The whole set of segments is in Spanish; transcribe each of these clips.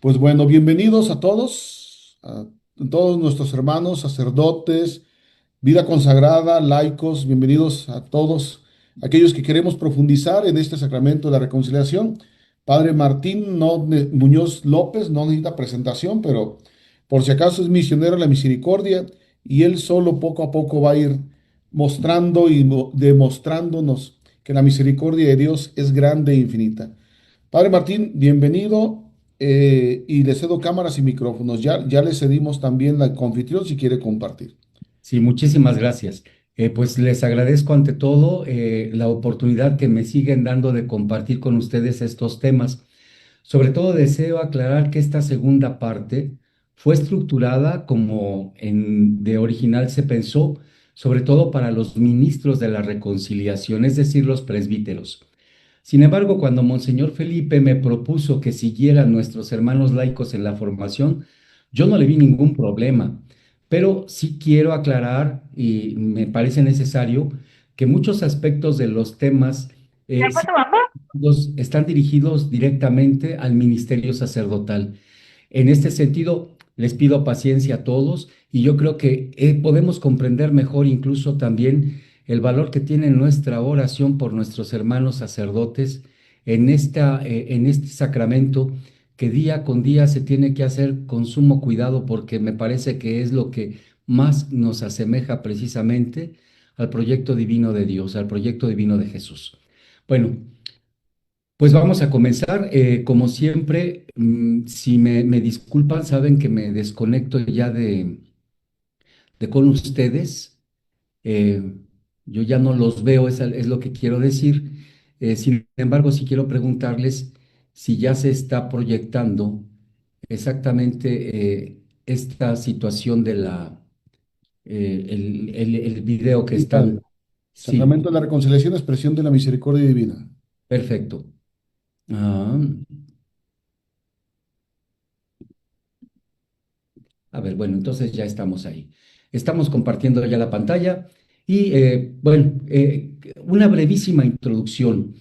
Pues bueno, bienvenidos a todos nuestros hermanos, sacerdotes, vida consagrada, laicos, bienvenidos a todos aquellos que queremos profundizar en este sacramento de la reconciliación. Padre Martín Muñoz López no necesita presentación, pero por si acaso es misionero de la misericordia y él solo poco a poco va a ir mostrando y demostrándonos que la misericordia de Dios es grande e infinita. Padre Martín, bienvenido y le cedo cámaras y micrófonos. Ya le cedimos también la confitrión si quiere compartir. Sí, muchísimas gracias. Pues les agradezco ante todo la oportunidad que me siguen dando de compartir con ustedes estos temas. Sobre todo deseo aclarar que esta segunda parte fue estructurada como de original se pensó, sobre todo para los ministros de la reconciliación, es decir, los presbíteros. Sin embargo, cuando Monseñor Felipe me propuso que siguieran nuestros hermanos laicos en la formación, yo no le vi ningún problema, pero sí quiero aclarar, y me parece necesario, que muchos aspectos de los temas sí están dirigidos directamente al ministerio sacerdotal. En este sentido, les pido paciencia a todos y yo creo que podemos comprender mejor incluso también el valor que tiene nuestra oración por nuestros hermanos sacerdotes en este sacramento que día con día se tiene que hacer con sumo cuidado porque me parece que es lo que más nos asemeja precisamente al proyecto divino de Dios, al proyecto divino de Jesús. Bueno, pues vamos a comenzar. Como siempre, si me disculpan, saben que me desconecto ya de con ustedes. Eh, yo ya no los veo, es lo que quiero decir. Sin embargo, sí quiero preguntarles si ya se está proyectando exactamente esta situación de el video que Sí, Padre. están. Sí, Sacramento de la reconciliación, expresión de la misericordia divina. perfecto. Ah, A ver, bueno, entonces ya estamos ahí. Estamos compartiendo ya la pantalla y, bueno, una brevísima introducción.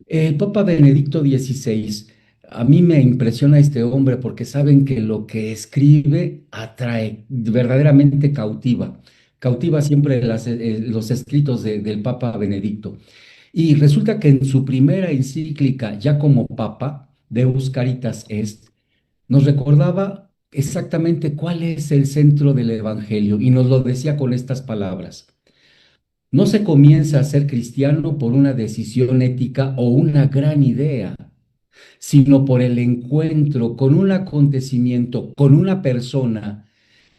El Papa Benedicto XVI, a mí me impresiona este hombre porque saben que lo que escribe atrae, verdaderamente cautiva. Cautiva siempre los escritos del Papa Benedicto. Y resulta que en su primera encíclica, ya como Papa, Deus Caritas Est, nos recordaba exactamente cuál es el centro del Evangelio y nos lo decía con estas palabras. No se comienza a ser cristiano por una decisión ética o una gran idea, sino por el encuentro con un acontecimiento, con una persona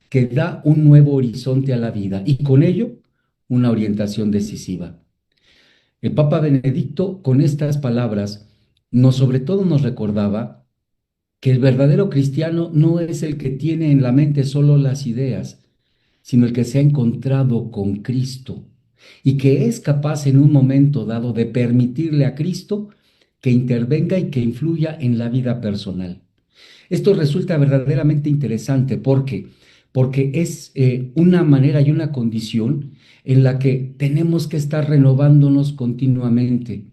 que da un nuevo horizonte a la vida y con ello una orientación decisiva. El Papa Benedicto con estas palabras sobre todo nos recordaba que el verdadero cristiano no es el que tiene en la mente solo las ideas, sino el que se ha encontrado con Cristo y que es capaz en un momento dado de permitirle a Cristo que intervenga y que influya en la vida personal. Esto resulta verdaderamente interesante porque es una manera y una condición en la que tenemos que estar renovándonos continuamente.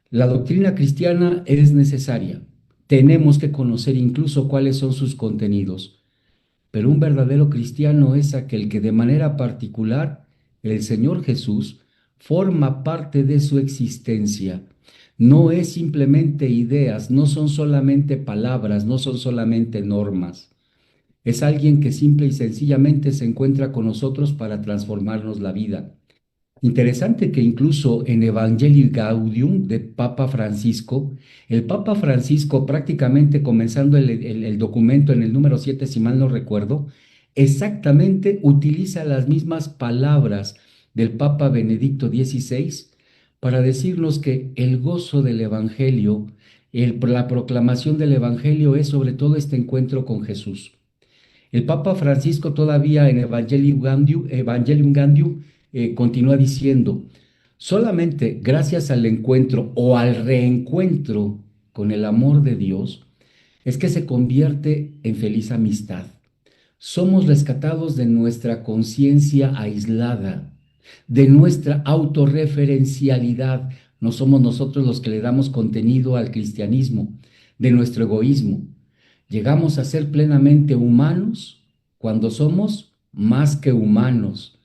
La doctrina cristiana es necesaria. Tenemos que conocer incluso cuáles son sus contenidos. Pero un verdadero cristiano es aquel que de manera particular el Señor Jesús forma parte de su existencia. No es simplemente ideas, no son solamente palabras, no son solamente normas. Es alguien que simple y sencillamente se encuentra con nosotros para transformarnos la vida. Interesante que incluso en Evangelii Gaudium de Papa Francisco, el Papa Francisco prácticamente comenzando el documento en el número 7, si mal no recuerdo, exactamente utiliza las mismas palabras del Papa Benedicto XVI para decirnos que el gozo del Evangelio, la proclamación del Evangelio es sobre todo este encuentro con Jesús. El Papa Francisco todavía en Evangelium Gaudium continúa diciendo, solamente gracias al encuentro o al reencuentro con el amor de Dios es que se convierte en feliz amistad. Somos rescatados de nuestra conciencia aislada, de nuestra autorreferencialidad. No somos nosotros los que le damos contenido al cristianismo, de nuestro egoísmo. Llegamos a ser plenamente humanos cuando somos más que humanos,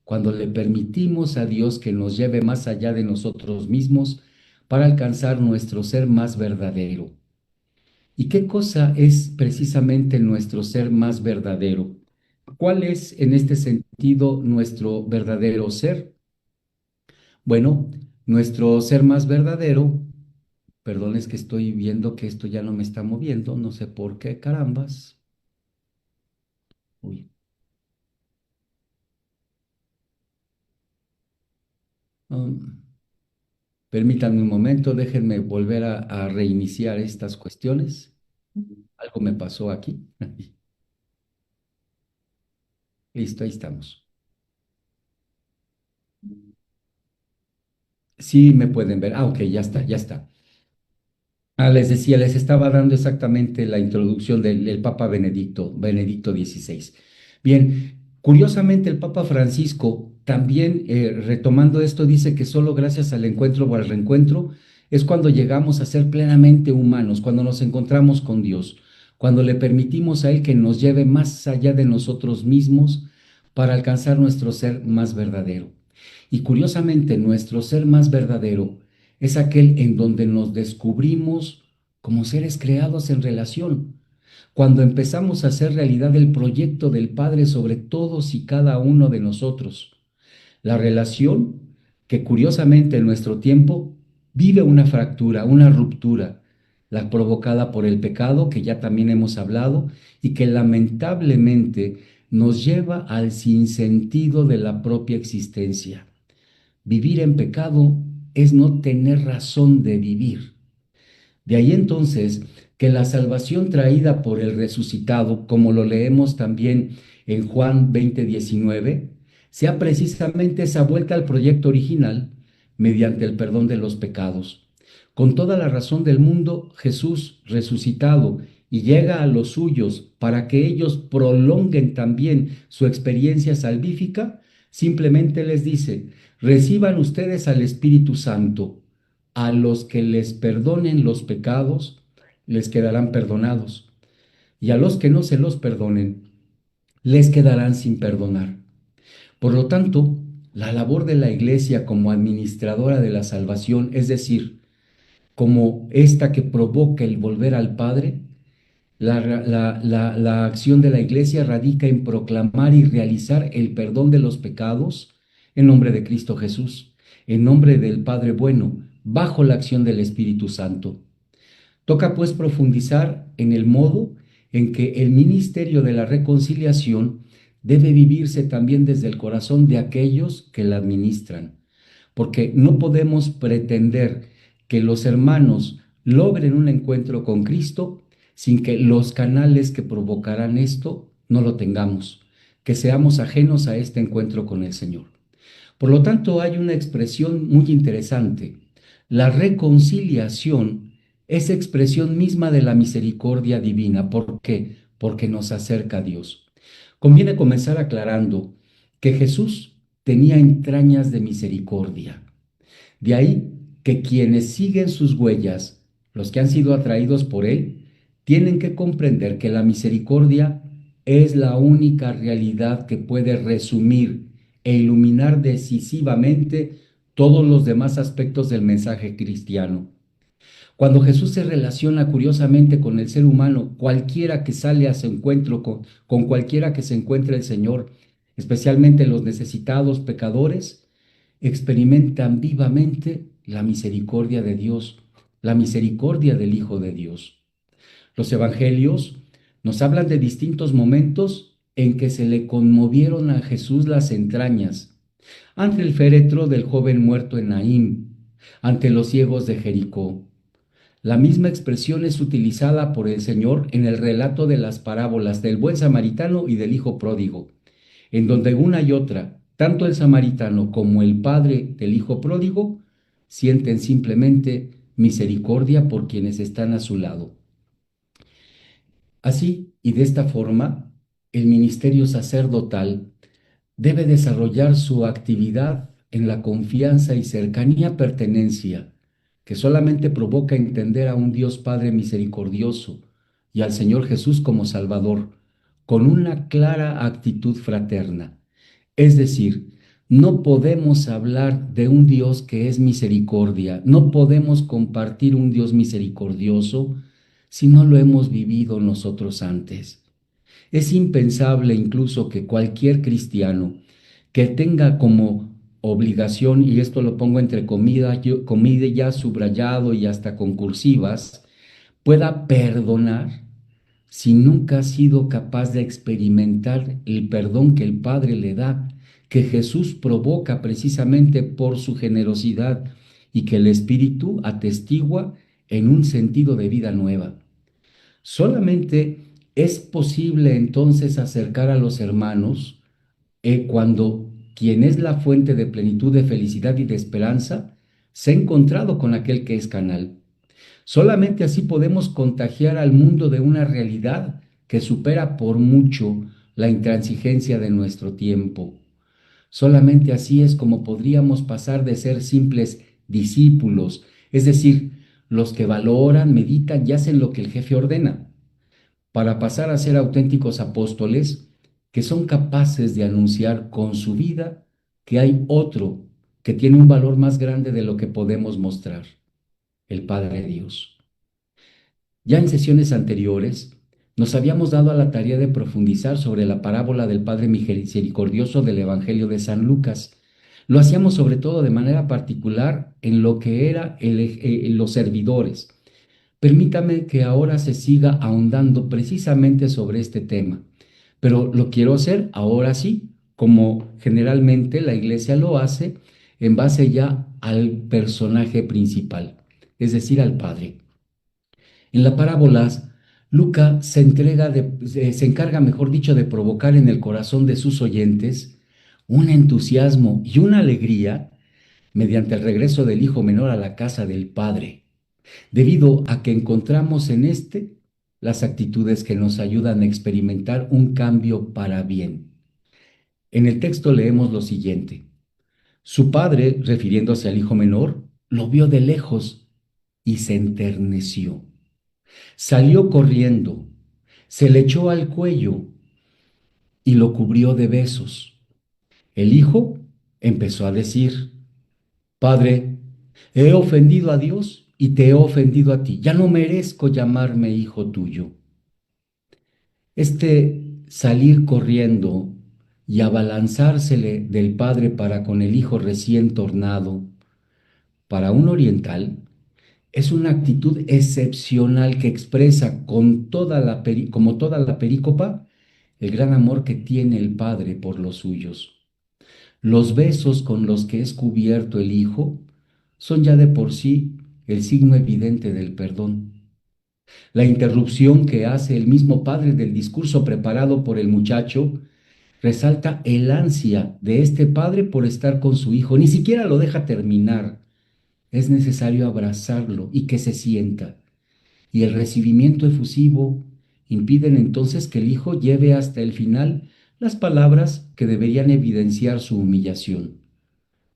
cuando le permitimos a Dios que nos lleve más allá de nosotros mismos para alcanzar nuestro ser más verdadero. ¿Y qué cosa es precisamente nuestro ser más verdadero? ¿Cuál es en este sentido nuestro verdadero ser? Bueno, nuestro ser más verdadero, perdón, es que estoy viendo que esto ya no me está moviendo, no sé por qué, carambas. Uy, um, permítanme un momento, déjenme volver a reiniciar estas cuestiones. Algo me pasó aquí. Listo, ahí estamos. Sí, me pueden ver. Ah, ok, ya está, ya está. Ah, les decía, les estaba dando exactamente la introducción del Papa Benedicto XVI. Bien, curiosamente el Papa Francisco también, retomando esto, dice que solo gracias al encuentro o al reencuentro es cuando llegamos a ser plenamente humanos, cuando nos encontramos con Dios, cuando le permitimos a Él que nos lleve más allá de nosotros mismos para alcanzar nuestro ser más verdadero. Y curiosamente, nuestro ser más verdadero es aquel en donde nos descubrimos como seres creados en relación. Cuando empezamos a hacer realidad el proyecto del Padre sobre todos y cada uno de nosotros. La relación que curiosamente en nuestro tiempo vive una fractura, una ruptura, la provocada por el pecado que ya también hemos hablado y que lamentablemente nos lleva al sinsentido de la propia existencia. Vivir en pecado es no tener razón de vivir. De ahí entonces que la salvación traída por el resucitado, como lo leemos también en Juan 20:19, sea precisamente esa vuelta al proyecto original mediante el perdón de los pecados. Con toda la razón del mundo, Jesús resucitado y llega a los suyos para que ellos prolonguen también su experiencia salvífica, simplemente les dice, reciban ustedes al Espíritu Santo. A los que les perdonen los pecados, les quedarán perdonados. Y a los que no se los perdonen, les quedarán sin perdonar. Por lo tanto, la labor de la Iglesia como administradora de la salvación, es decir, como esta que provoca el volver al Padre, la acción de la Iglesia radica en proclamar y realizar el perdón de los pecados en nombre de Cristo Jesús, en nombre del Padre bueno, bajo la acción del Espíritu Santo. Toca pues profundizar en el modo en que el ministerio de la reconciliación debe vivirse también desde el corazón de aquellos que la administran, porque no podemos pretender que los hermanos logren un encuentro con Cristo sin que los canales que provocarán esto no lo tengamos, que seamos ajenos a este encuentro con el Señor. Por lo tanto, hay una expresión muy interesante. La reconciliación es expresión misma de la misericordia divina. ¿Por qué? Porque nos acerca a Dios. Conviene comenzar aclarando que Jesús tenía entrañas de misericordia. De ahí que quienes siguen sus huellas, los que han sido atraídos por Él, tienen que comprender que la misericordia es la única realidad que puede resumir e iluminar decisivamente todos los demás aspectos del mensaje cristiano. Cuando Jesús se relaciona curiosamente con el ser humano, cualquiera que sale a su encuentro con cualquiera que se encuentre el Señor, especialmente los necesitados pecadores, experimentan vivamente la misericordia de Dios, la misericordia del Hijo de Dios. Los evangelios nos hablan de distintos momentos en que se le conmovieron a Jesús las entrañas, ante el féretro del joven muerto en Naín, ante los ciegos de Jericó. La misma expresión es utilizada por el Señor en el relato de las parábolas del buen samaritano y del hijo pródigo, en donde una y otra, tanto el samaritano como el padre del hijo pródigo, sienten simplemente misericordia por quienes están a su lado. Así y de esta forma, el ministerio sacerdotal debe desarrollar su actividad en la confianza y cercanía pertenencia que solamente provoca entender a un Dios Padre misericordioso y al Señor Jesús como Salvador, con una clara actitud fraterna. Es decir, no podemos hablar de un Dios que es misericordia, no podemos compartir un Dios misericordioso si no lo hemos vivido nosotros antes. Es impensable incluso que cualquier cristiano que tenga como obligación, y esto lo pongo entre comillas, subrayado y hasta con cursivas, pueda perdonar si nunca ha sido capaz de experimentar el perdón que el Padre le da, que Jesús provoca precisamente por su generosidad y que el Espíritu atestigua en un sentido de vida nueva. Solamente es posible entonces acercar a los hermanos cuando quien es la fuente de plenitud de felicidad y de esperanza se ha encontrado con aquel que es canal. Solamente así podemos contagiar al mundo de una realidad que supera por mucho la intransigencia de nuestro tiempo. Solamente así es como podríamos pasar de ser simples discípulos, es decir, los que valoran, meditan y hacen lo que el jefe ordena, para pasar a ser auténticos apóstoles que son capaces de anunciar con su vida que hay otro que tiene un valor más grande de lo que podemos mostrar, el Padre Dios. Ya en sesiones anteriores nos habíamos dado a la tarea de profundizar sobre la parábola del Padre Misericordioso del Evangelio de San Lucas. Lo hacíamos sobre todo de manera particular en lo que era los servidores. Permítame que ahora se siga ahondando precisamente sobre este tema, pero lo quiero hacer ahora sí, como generalmente la iglesia lo hace, en base ya al personaje principal, es decir, al Padre. En la parábola, Lucas se encarga, mejor dicho, de provocar en el corazón de sus oyentes un entusiasmo y una alegría mediante el regreso del hijo menor a la casa del Padre, debido a que encontramos en este las actitudes que nos ayudan a experimentar un cambio para bien. En el texto leemos lo siguiente: su padre, refiriéndose al hijo menor, lo vio de lejos y se enterneció. Salió corriendo, se le echó al cuello y lo cubrió de besos. El hijo empezó a decir: Padre, he ofendido a Dios y te he ofendido a ti. Ya no merezco llamarme hijo tuyo. Este salir corriendo y abalanzársele del padre para con el hijo recién tornado, para un oriental, es una actitud excepcional que expresa como toda la perícopa el gran amor que tiene el padre por los suyos. Los besos con los que es cubierto el hijo son ya de por sí el signo evidente del perdón. La interrupción que hace el mismo padre del discurso preparado por el muchacho resalta el ansia de este padre por estar con su hijo. Ni siquiera lo deja terminar. Es necesario abrazarlo y que se sienta. Y el recibimiento efusivo impiden entonces que el hijo lleve hasta el final las palabras que deberían evidenciar su humillación.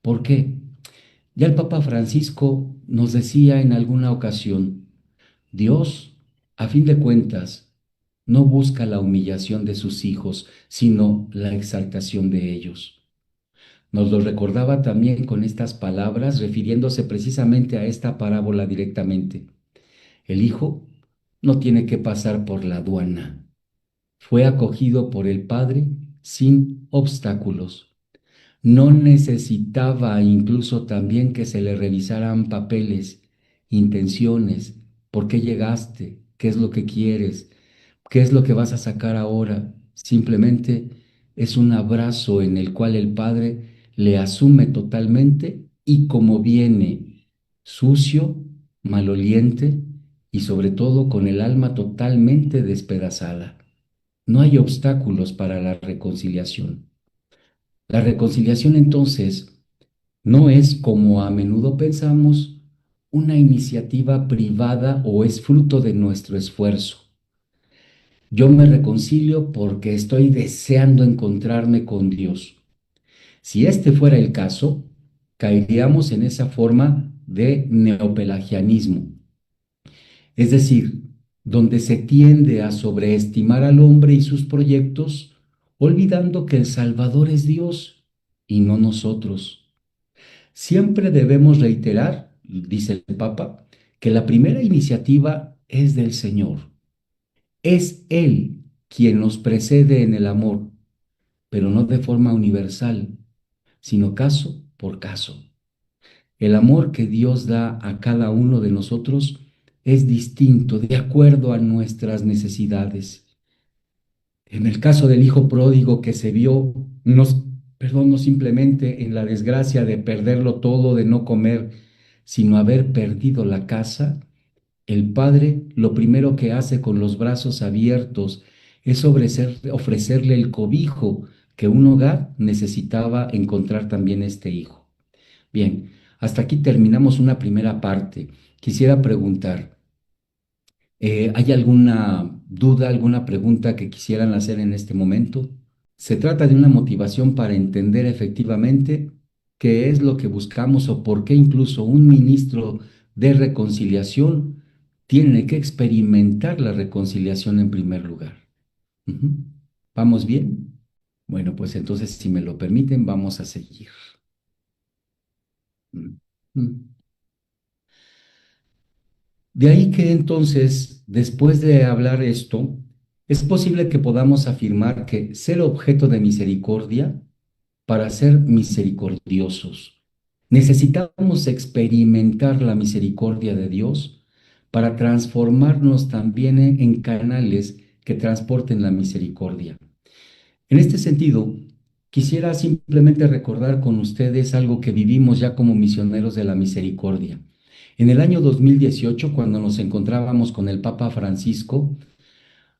¿Por qué? Ya el Papa Francisco nos decía en alguna ocasión: Dios, a fin de cuentas, no busca la humillación de sus hijos, sino la exaltación de ellos. Nos lo recordaba también con estas palabras, refiriéndose precisamente a esta parábola directamente. El hijo no tiene que pasar por la aduana. Fue acogido por el Padre sin obstáculos. No necesitaba incluso también que se le revisaran papeles, intenciones, por qué llegaste, qué es lo que quieres, qué es lo que vas a sacar ahora. Simplemente es un abrazo en el cual el Padre le asume totalmente y como viene sucio, maloliente y sobre todo con el alma totalmente despedazada. No hay obstáculos para la reconciliación. La reconciliación entonces no es, como a menudo pensamos, una iniciativa privada o es fruto de nuestro esfuerzo. Yo me reconcilio porque estoy deseando encontrarme con Dios. Si este fuera el caso, caeríamos en esa forma de neopelagianismo. Es decir, donde se tiende a sobreestimar al hombre y sus proyectos, olvidando que el Salvador es Dios y no nosotros. Siempre debemos reiterar, dice el Papa, que la primera iniciativa es del Señor. Es Él quien nos precede en el amor, pero no de forma universal, sino caso por caso. El amor que Dios da a cada uno de nosotros es distinto de acuerdo a nuestras necesidades. En el caso del hijo pródigo que se vio, no simplemente en la desgracia de perderlo todo, de no comer, sino haber perdido la casa, el padre lo primero que hace con los brazos abiertos es ofrecerle el cobijo que un hogar necesitaba encontrar también este hijo. Bien, hasta aquí terminamos una primera parte. Quisiera preguntar, ¿hay alguna duda, alguna pregunta que quisieran hacer en este momento? Se trata de una motivación para entender efectivamente qué es lo que buscamos o por qué incluso un ministro de reconciliación tiene que experimentar la reconciliación en primer lugar. Ujú. ¿Vamos bien? Bueno, pues entonces, si me lo permiten, vamos a seguir. Mm. Mm. De ahí que entonces, después de hablar esto, es posible que podamos afirmar que ser objeto de misericordia para ser misericordiosos. Necesitamos experimentar la misericordia de Dios para transformarnos también en canales que transporten la misericordia. En este sentido, quisiera simplemente recordar con ustedes algo que vivimos ya como misioneros de la misericordia. En el año 2018, cuando nos encontrábamos con el Papa Francisco,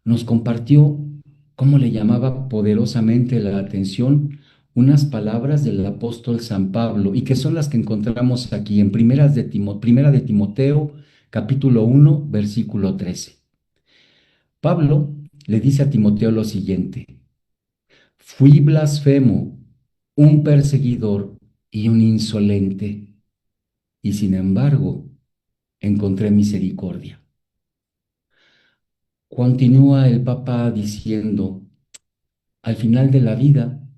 nos compartió cómo le llamaba poderosamente la atención unas palabras del apóstol San Pablo y que son las que encontramos aquí en Primera de Timoteo, capítulo 1, versículo 13. Pablo le dice a Timoteo lo siguiente: fui blasfemo, un perseguidor y un insolente, y sin embargo encontré misericordia. Continúa el Papa diciendo, al final de la vida,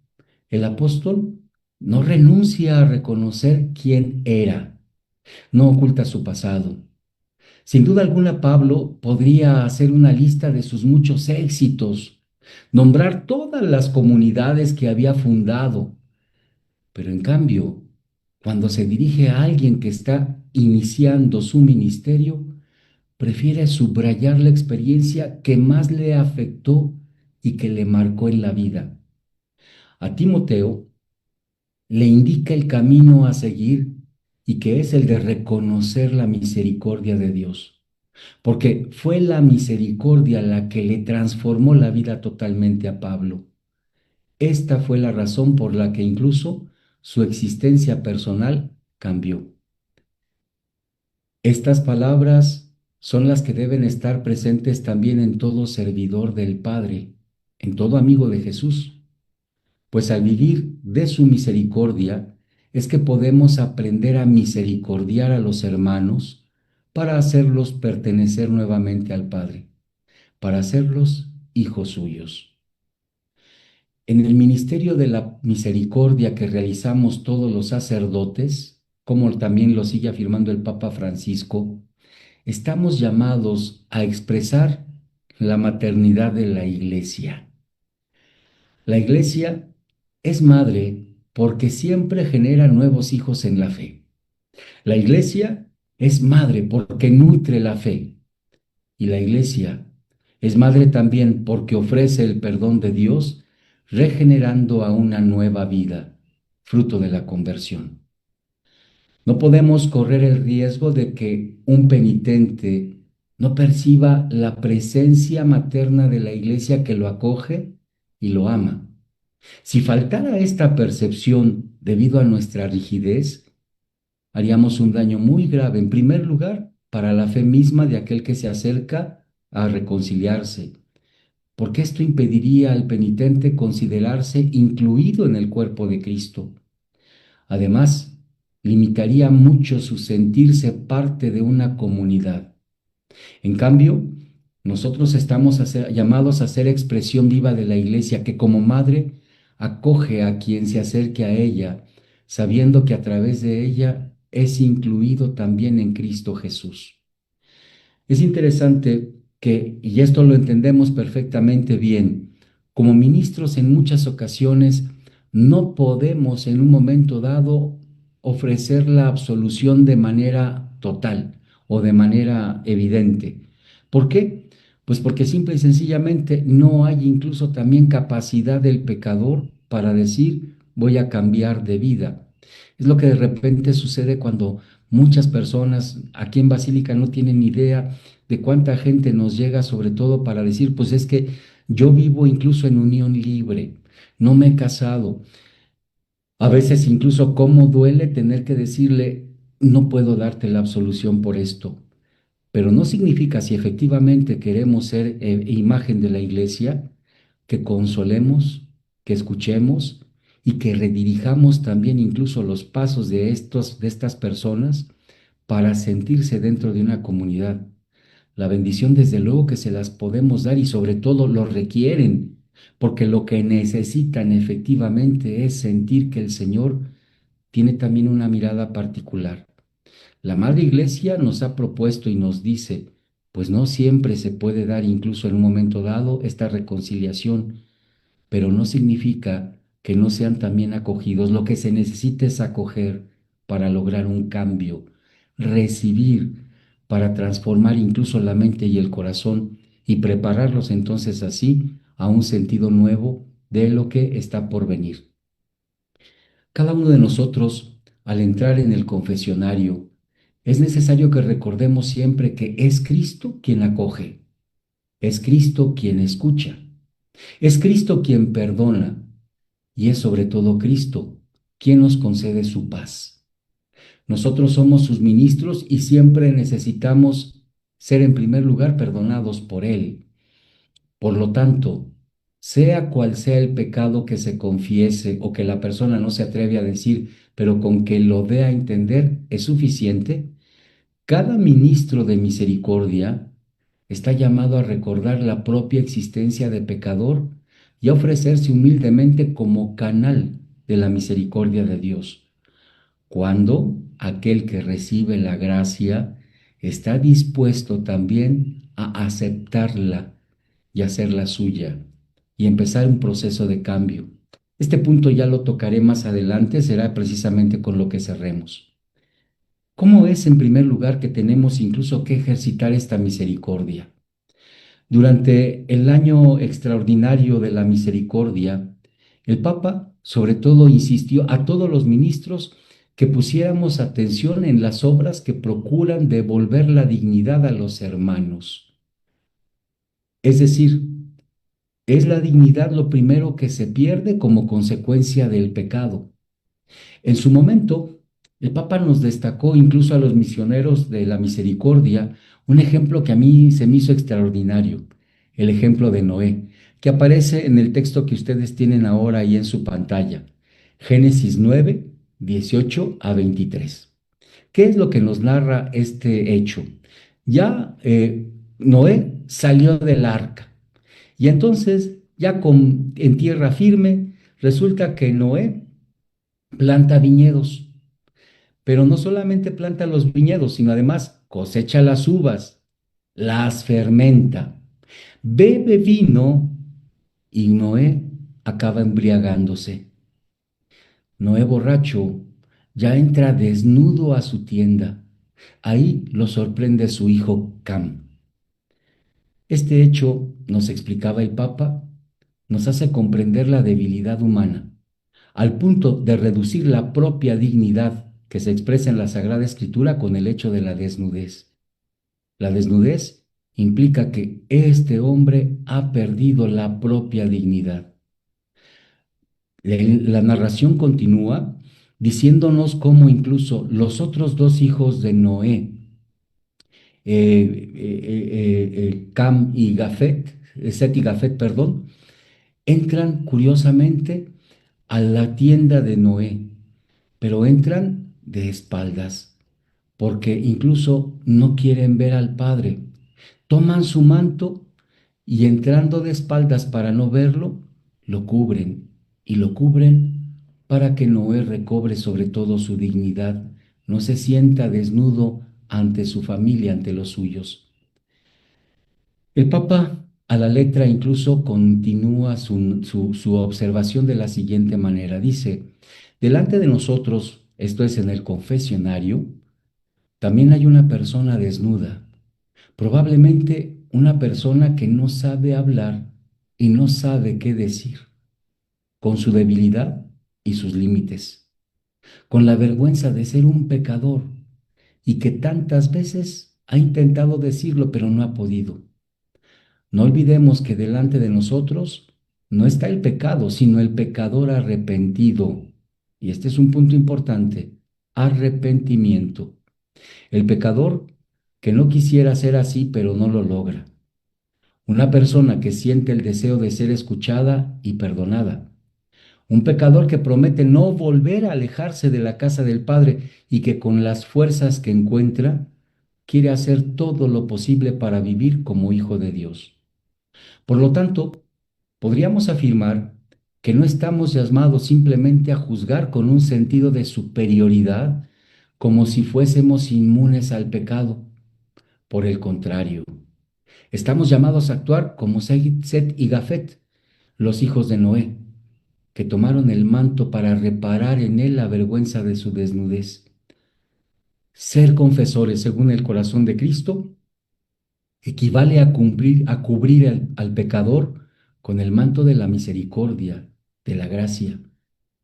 el apóstol no renuncia a reconocer quién era, no oculta su pasado. Sin duda alguna, Pablo podría hacer una lista de sus muchos éxitos, nombrar todas las comunidades que había fundado, pero en cambio, cuando se dirige a alguien que está iniciando su ministerio, prefiere subrayar la experiencia que más le afectó y que le marcó en la vida. A Timoteo le indica el camino a seguir y que es el de reconocer la misericordia de Dios, porque fue la misericordia la que le transformó la vida totalmente a Pablo. Esta fue la razón por la que incluso su existencia personal cambió. Estas palabras son las que deben estar presentes también en todo servidor del Padre, en todo amigo de Jesús, pues al vivir de su misericordia es que podemos aprender a misericordiar a los hermanos para hacerlos pertenecer nuevamente al Padre, para hacerlos hijos suyos. En el ministerio de la misericordia que realizamos todos los sacerdotes, como también lo sigue afirmando el Papa Francisco, estamos llamados a expresar la maternidad de la Iglesia. La Iglesia es madre porque siempre genera nuevos hijos en la fe. La Iglesia es madre porque nutre la fe. Y la Iglesia es madre también porque ofrece el perdón de Dios, regenerando a una nueva vida, fruto de la conversión. No podemos correr el riesgo de que un penitente no perciba la presencia materna de la Iglesia que lo acoge y lo ama. Si faltara esta percepción debido a nuestra rigidez, haríamos un daño muy grave, en primer lugar, para la fe misma de aquel que se acerca a reconciliarse, porque esto impediría al penitente considerarse incluido en el cuerpo de Cristo. Además, limitaría mucho su sentirse parte de una comunidad. En cambio, Nosotros estamos llamados a ser expresión viva de la iglesia que como madre acoge a quien se acerque a ella, sabiendo que a través de ella es incluido también en Cristo Jesús. Es interesante que, y esto lo entendemos perfectamente bien, como ministros en muchas ocasiones no podemos en un momento dado ofrecer la absolución de manera total o de manera evidente. ¿Por qué? Pues porque simple y sencillamente no hay incluso también capacidad del pecador para decir voy a cambiar de vida. Es lo que de repente sucede cuando muchas personas aquí en Basílica no tienen idea de cuánta gente nos llega, sobre todo para decir, pues es que yo vivo incluso en unión libre, no me he casado. A veces incluso cómo duele tener que decirle, no puedo darte la absolución por esto. Pero no significa, si efectivamente queremos ser imagen de la iglesia, que consolemos, que escuchemos y que redirijamos también incluso los pasos de estas personas para sentirse dentro de una comunidad. La bendición, desde luego que se las podemos dar y sobre todo lo requieren, porque lo que necesitan efectivamente es sentir que el Señor tiene también una mirada particular. La Madre Iglesia nos ha propuesto y nos dice, pues no siempre se puede dar incluso en un momento dado esta reconciliación, pero no significa que no sean también acogidos. Lo que se necesita es acoger para lograr un cambio, recibir para transformar incluso la mente y el corazón y prepararlos entonces así a un sentido nuevo de lo que está por venir. Cada uno de nosotros, al entrar en el confesionario, es necesario que recordemos siempre que es Cristo quien acoge, es Cristo quien escucha, es Cristo quien perdona y es sobre todo Cristo quien nos concede su paz. Nosotros somos sus ministros y siempre necesitamos ser en primer lugar perdonados por Él. Por lo tanto, sea cual sea el pecado que se confiese o que la persona no se atreve a decir, pero con que lo dé a entender es suficiente, cada ministro de misericordia está llamado a recordar la propia existencia de pecador y a ofrecerse humildemente como canal de la misericordia de Dios, cuando aquel que recibe la gracia está dispuesto también a aceptarla y hacerla suya y empezar un proceso de cambio. Este punto ya lo tocaré más adelante, será precisamente con lo que cerremos. ¿Cómo es, en primer lugar, que tenemos incluso que ejercitar esta misericordia? Durante el año extraordinario de la misericordia, el Papa sobre todo insistió a todos los ministros que pusiéramos atención en las obras que procuran devolver la dignidad a los hermanos. Es decir, es la dignidad lo primero que se pierde como consecuencia del pecado. En su momento, el Papa nos destacó incluso a los misioneros de la misericordia un ejemplo que a mí se me hizo extraordinario, el ejemplo de Noé, que aparece en el texto que ustedes tienen ahora ahí en su pantalla, Génesis 9, 18 a 23. ¿Qué es lo que nos narra este hecho? Ya Noé salió del arca y entonces ya en tierra firme resulta que Noé planta viñedos, pero no solamente planta los viñedos, sino además cosecha las uvas, las fermenta, bebe vino y Noé acaba embriagándose. Noé borracho ya entra desnudo a su tienda. Ahí lo sorprende su hijo Cam. Este hecho, nos explicaba el Papa, nos hace comprender la debilidad humana, al punto de reducir la propia dignidad que se expresa en la Sagrada Escritura con el hecho de la desnudez. La desnudez implica que este hombre ha perdido la propia dignidad. La narración continúa diciéndonos cómo incluso los otros dos hijos de Noé, Cam y Gafet, Set y Gafet, perdón, entran curiosamente a la tienda de Noé, pero entran de espaldas, porque incluso no quieren ver al padre. toman su manto y entrando de espaldas para no verlo, lo cubren y lo cubren para que Noé recobre sobre todo su dignidad, no se sienta desnudo ante su familia, ante los suyos. El Papa a la letra incluso continúa su observación de la siguiente manera. Dice, delante de nosotros, esto es en el confesionario, también hay una persona desnuda, probablemente una persona que no sabe hablar y no sabe qué decir, con su debilidad y sus límites, con la vergüenza de ser un pecador y que tantas veces ha intentado decirlo pero no ha podido. No olvidemos que delante de nosotros no está el pecado, sino el pecador arrepentido. Y este es un punto importante, arrepentimiento. El pecador que no quisiera ser así, pero no lo logra. Una persona que siente el deseo de ser escuchada y perdonada. Un pecador que promete no volver a alejarse de la casa del Padre y que con las fuerzas que encuentra quiere hacer todo lo posible para vivir como hijo de Dios. Por lo tanto, podríamos afirmar que no estamos llamados simplemente a juzgar con un sentido de superioridad como si fuésemos inmunes al pecado. Por el contrario, estamos llamados a actuar como Set y Gafet, los hijos de Noé, que tomaron el manto para reparar en él la vergüenza de su desnudez. Ser confesores según el corazón de Cristo equivale a cubrir al pecador con el manto de la misericordia, de la gracia,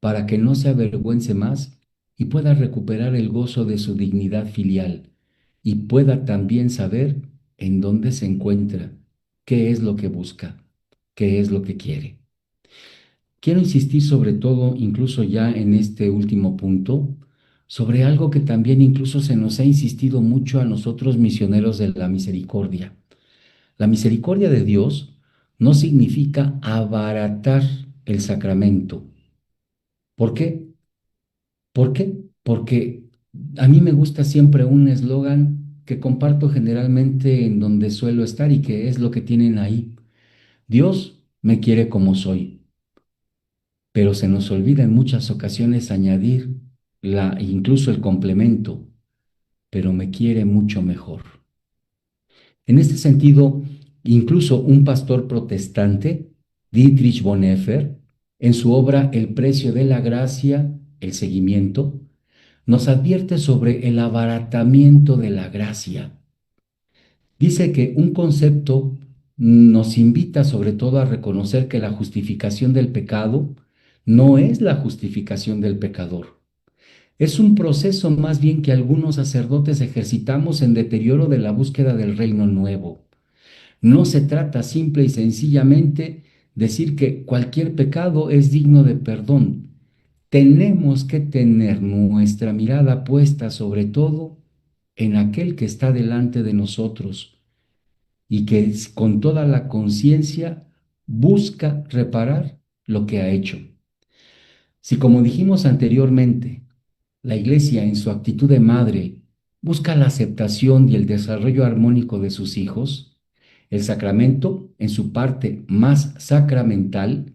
para que no se avergüence más y pueda recuperar el gozo de su dignidad filial y pueda también saber en dónde se encuentra, qué es lo que busca, qué es lo que quiere. Quiero insistir sobre todo, incluso ya en este último punto, sobre algo que también incluso se nos ha insistido mucho a nosotros misioneros de la misericordia. La misericordia de Dios no significa abaratar el sacramento. ¿Por qué? ¿Por qué? Porque a mí me gusta siempre un eslogan que comparto generalmente en donde suelo estar y que es lo que tienen ahí. Dios me quiere como soy, pero se nos olvida en muchas ocasiones añadir incluso el complemento, pero me quiere mucho mejor. En este sentido, incluso un pastor protestante, Dietrich Bonhoeffer, en su obra El precio de la gracia, el seguimiento, nos advierte sobre el abaratamiento de la gracia. Dice que un concepto nos invita sobre todo a reconocer que la justificación del pecado no es la justificación del pecador. Es un proceso más bien que algunos sacerdotes ejercitamos en deterioro de la búsqueda del reino nuevo. No se trata simple y sencillamente decir que cualquier pecado es digno de perdón. Tenemos que tener nuestra mirada puesta sobre todo en aquel que está delante de nosotros y que con toda la conciencia busca reparar lo que ha hecho. Si, como dijimos anteriormente, la Iglesia en su actitud de madre busca la aceptación y el desarrollo armónico de sus hijos, el sacramento, en su parte más sacramental,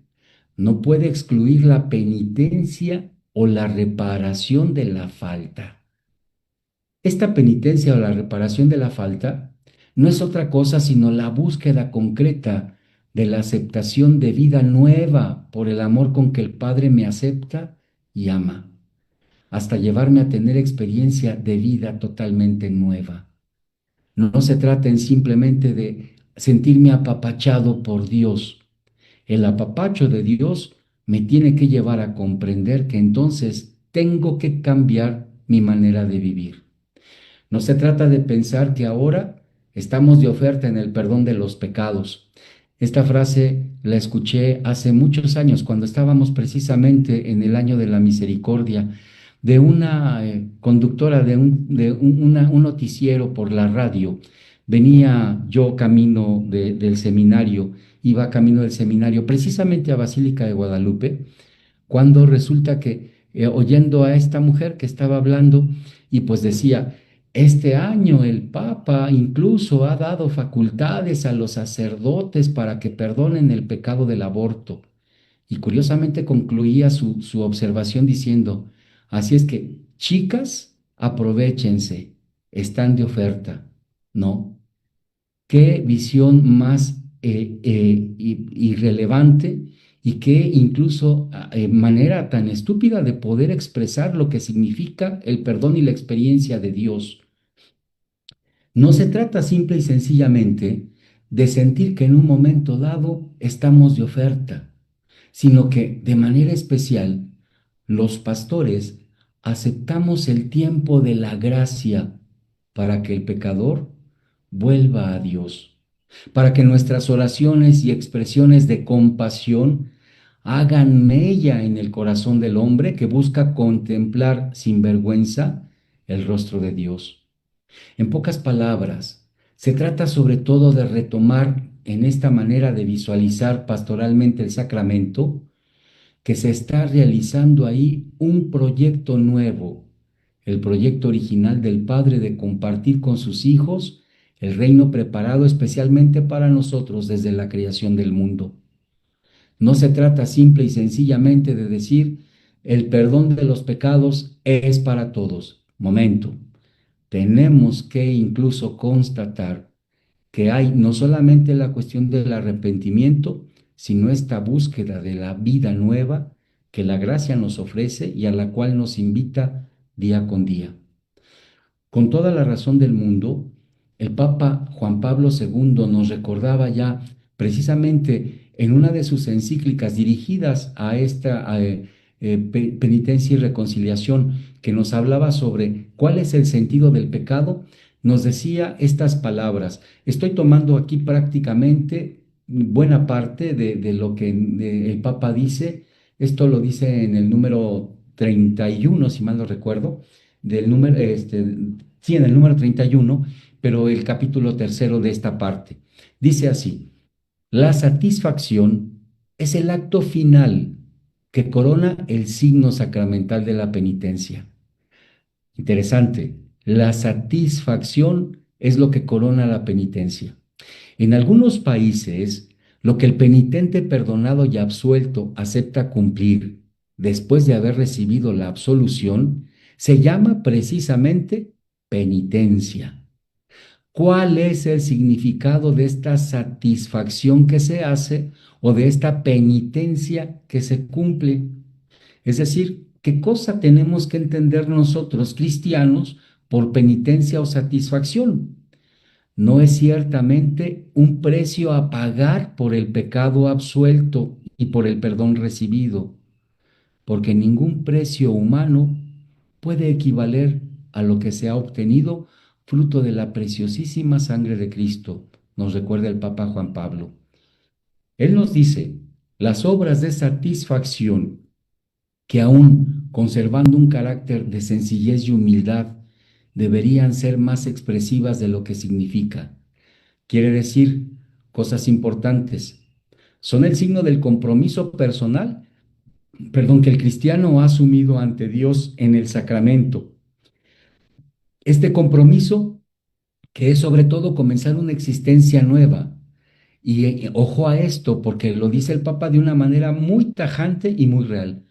no puede excluir la penitencia o la reparación de la falta. Esta penitencia o la reparación de la falta no es otra cosa sino la búsqueda concreta de la aceptación de vida nueva por el amor con que el Padre me acepta y ama, hasta llevarme a tener experiencia de vida totalmente nueva. No se trata en simplemente de sentirme apapachado por Dios. El apapacho de Dios me tiene que llevar a comprender que entonces tengo que cambiar mi manera de vivir. No se trata de pensar que ahora estamos de oferta en el perdón de los pecados. Esta frase la escuché hace muchos años, cuando estábamos precisamente en el año de la misericordia, de una conductora un noticiero por la radio. Venía yo camino del seminario, iba camino del seminario precisamente a Basílica de Guadalupe, cuando resulta que oyendo a esta mujer que estaba hablando y pues decía, Este año el Papa incluso ha dado facultades a los sacerdotes para que perdonen el pecado del aborto. Y curiosamente concluía su observación diciendo, así es que, chicas, aprovéchense, están de oferta. No, qué visión más irrelevante y qué incluso manera tan estúpida de poder expresar lo que significa el perdón y la experiencia de Dios. No se trata simple y sencillamente de sentir que en un momento dado estamos de oferta, sino que de manera especial los pastores aceptamos el tiempo de la gracia para que el pecador vuelva a Dios, para que nuestras oraciones y expresiones de compasión hagan mella en el corazón del hombre que busca contemplar sin vergüenza el rostro de Dios. En pocas palabras, se trata sobre todo de retomar en esta manera de visualizar pastoralmente el sacramento, que se está realizando ahí un proyecto nuevo, el proyecto original del Padre de compartir con sus hijos el reino preparado especialmente para nosotros desde la creación del mundo. No se trata simple y sencillamente de decir el perdón de los pecados es para todos. Momento. Tenemos que incluso constatar que hay no solamente la cuestión del arrepentimiento, sino esta búsqueda de la vida nueva que la gracia nos ofrece y a la cual nos invita día con día. Con toda la razón del mundo, el Papa Juan Pablo II nos recordaba ya precisamente en una de sus encíclicas dirigidas a esta penitencia y reconciliación, que nos hablaba sobre cuál es el sentido del pecado, nos decía estas palabras. Estoy tomando aquí prácticamente buena parte de lo que el Papa dice. Esto lo dice en el número 31, si mal no recuerdo, del número, sí, en el número 31, pero el capítulo tercero de esta parte. Dice así: la satisfacción es el acto final que corona el signo sacramental de la penitencia. Interesante, la satisfacción es lo que corona la penitencia. En algunos países, lo que el penitente perdonado y absuelto acepta cumplir después de haber recibido la absolución se llama precisamente penitencia. ¿Cuál es el significado de esta satisfacción que se hace o de esta penitencia que se cumple? Es decir, ¿qué cosa tenemos que entender nosotros cristianos por penitencia o satisfacción? No es ciertamente un precio a pagar por el pecado absuelto y por el perdón recibido, porque ningún precio humano puede equivaler a lo que se ha obtenido fruto de la preciosísima sangre de Cristo, nos recuerda el Papa Juan Pablo. Él nos dice, las obras de satisfacción, que aún conservando un carácter de sencillez y humildad, deberían ser más expresivas de lo que significa. Quiere decir cosas importantes. Son el signo del compromiso personal, que el cristiano ha asumido ante Dios en el sacramento. Este compromiso que es sobre todo comenzar una existencia nueva. Y ojo a esto, porque lo dice el Papa de una manera muy tajante y muy real.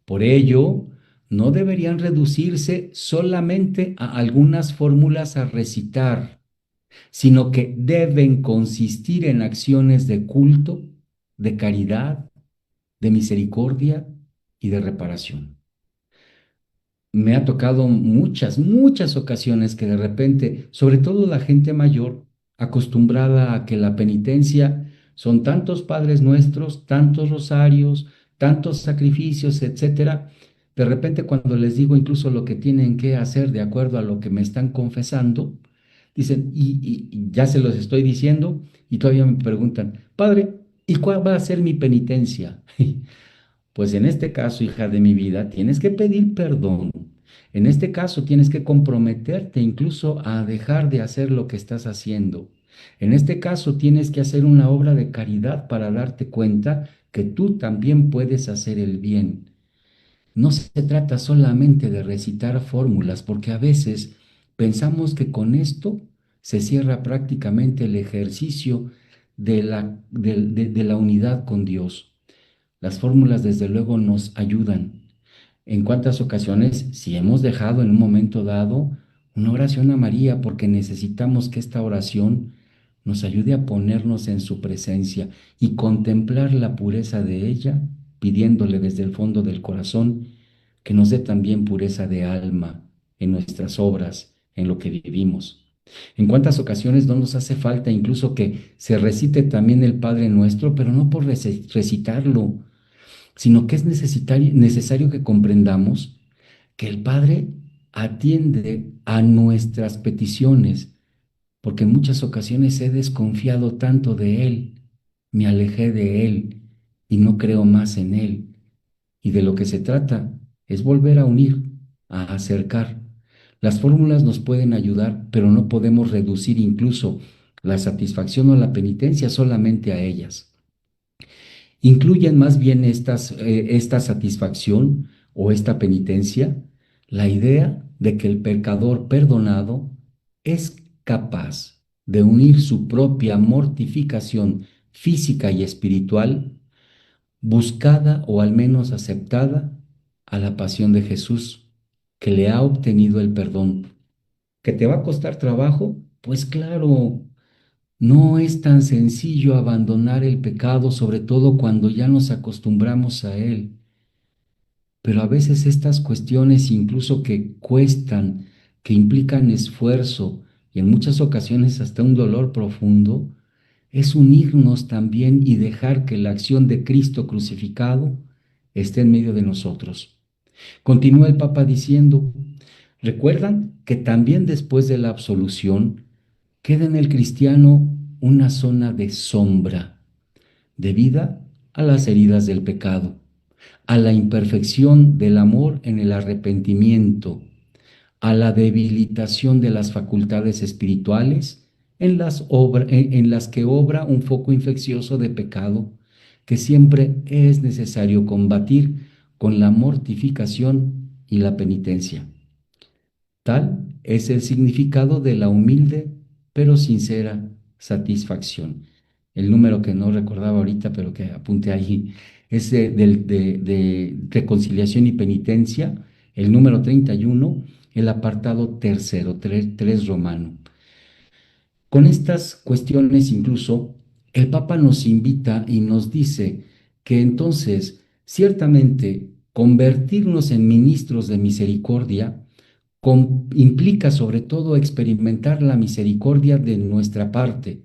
Por ello, no deberían reducirse solamente a algunas fórmulas a recitar, sino que deben consistir en acciones de culto, de caridad, de misericordia y de reparación. Me ha tocado muchas ocasiones que de repente, sobre todo la gente mayor, acostumbrada a que la penitencia son tantos Padres Nuestros, tantos rosarios, tantos sacrificios, etcétera, de repente cuando les digo incluso lo que tienen que hacer de acuerdo a lo que me están confesando, dicen, y ya se los estoy diciendo, y todavía me preguntan, Padre, ¿y cuál va a ser mi penitencia? Pues en este caso, hija de mi vida, tienes que pedir perdón. En este caso, tienes que comprometerte incluso a dejar de hacer lo que estás haciendo. En este caso, tienes que hacer una obra de caridad para darte cuenta que tú también puedes hacer el bien. No se trata solamente de recitar fórmulas, porque a veces Pensamos que con esto se cierra prácticamente el ejercicio de la unidad con Dios. Las fórmulas desde luego nos ayudan. ¿En cuántas ocasiones, si hemos dejado en un momento dado una oración a María porque necesitamos que esta oración nos ayude a ponernos en su presencia y contemplar la pureza de ella, pidiéndole desde el fondo del corazón que nos dé también pureza de alma en nuestras obras, en lo que vivimos? ¿En cuántas ocasiones no nos hace falta incluso que se recite también el Padre Nuestro, pero no por recitarlo, sino que es necesario que comprendamos que el Padre atiende a nuestras peticiones, porque en muchas ocasiones he desconfiado tanto de Él, me alejé de Él y no creo más en Él. Y de lo que se trata es volver a unir, a acercar. Las fórmulas nos pueden ayudar, pero no podemos reducir incluso la satisfacción o la penitencia solamente a ellas. Incluyen más bien esta satisfacción o esta penitencia la idea de que el pecador perdonado es capaz de unir su propia mortificación física y espiritual, buscada o al menos aceptada, a la pasión de Jesús, que le ha obtenido el perdón. ¿Que te va a costar trabajo? Pues claro, no es tan sencillo abandonar el pecado, sobre todo cuando ya nos acostumbramos a él, pero a veces estas cuestiones incluso que cuestan, que implican esfuerzo y en muchas ocasiones hasta un dolor profundo, es unirnos también y dejar que la acción de Cristo crucificado esté en medio de nosotros. Continúa el Papa diciendo, recuerdan que también después de la absolución queda en el cristiano una zona de sombra debida a las heridas del pecado, a la imperfección del amor en el arrepentimiento, a la debilitación de las facultades espirituales en las que obra un foco infeccioso de pecado que siempre es necesario combatir con la mortificación y la penitencia. Tal es el significado de la humilde pero sincera satisfacción. El número que no recordaba ahorita, pero que apunté ahí, es de reconciliación y penitencia, el número 31, el apartado tercero, 3 romano. Con estas cuestiones incluso, el Papa nos invita y nos dice que entonces, ciertamente, convertirnos en ministros de misericordia implica sobre todo experimentar la misericordia de nuestra parte.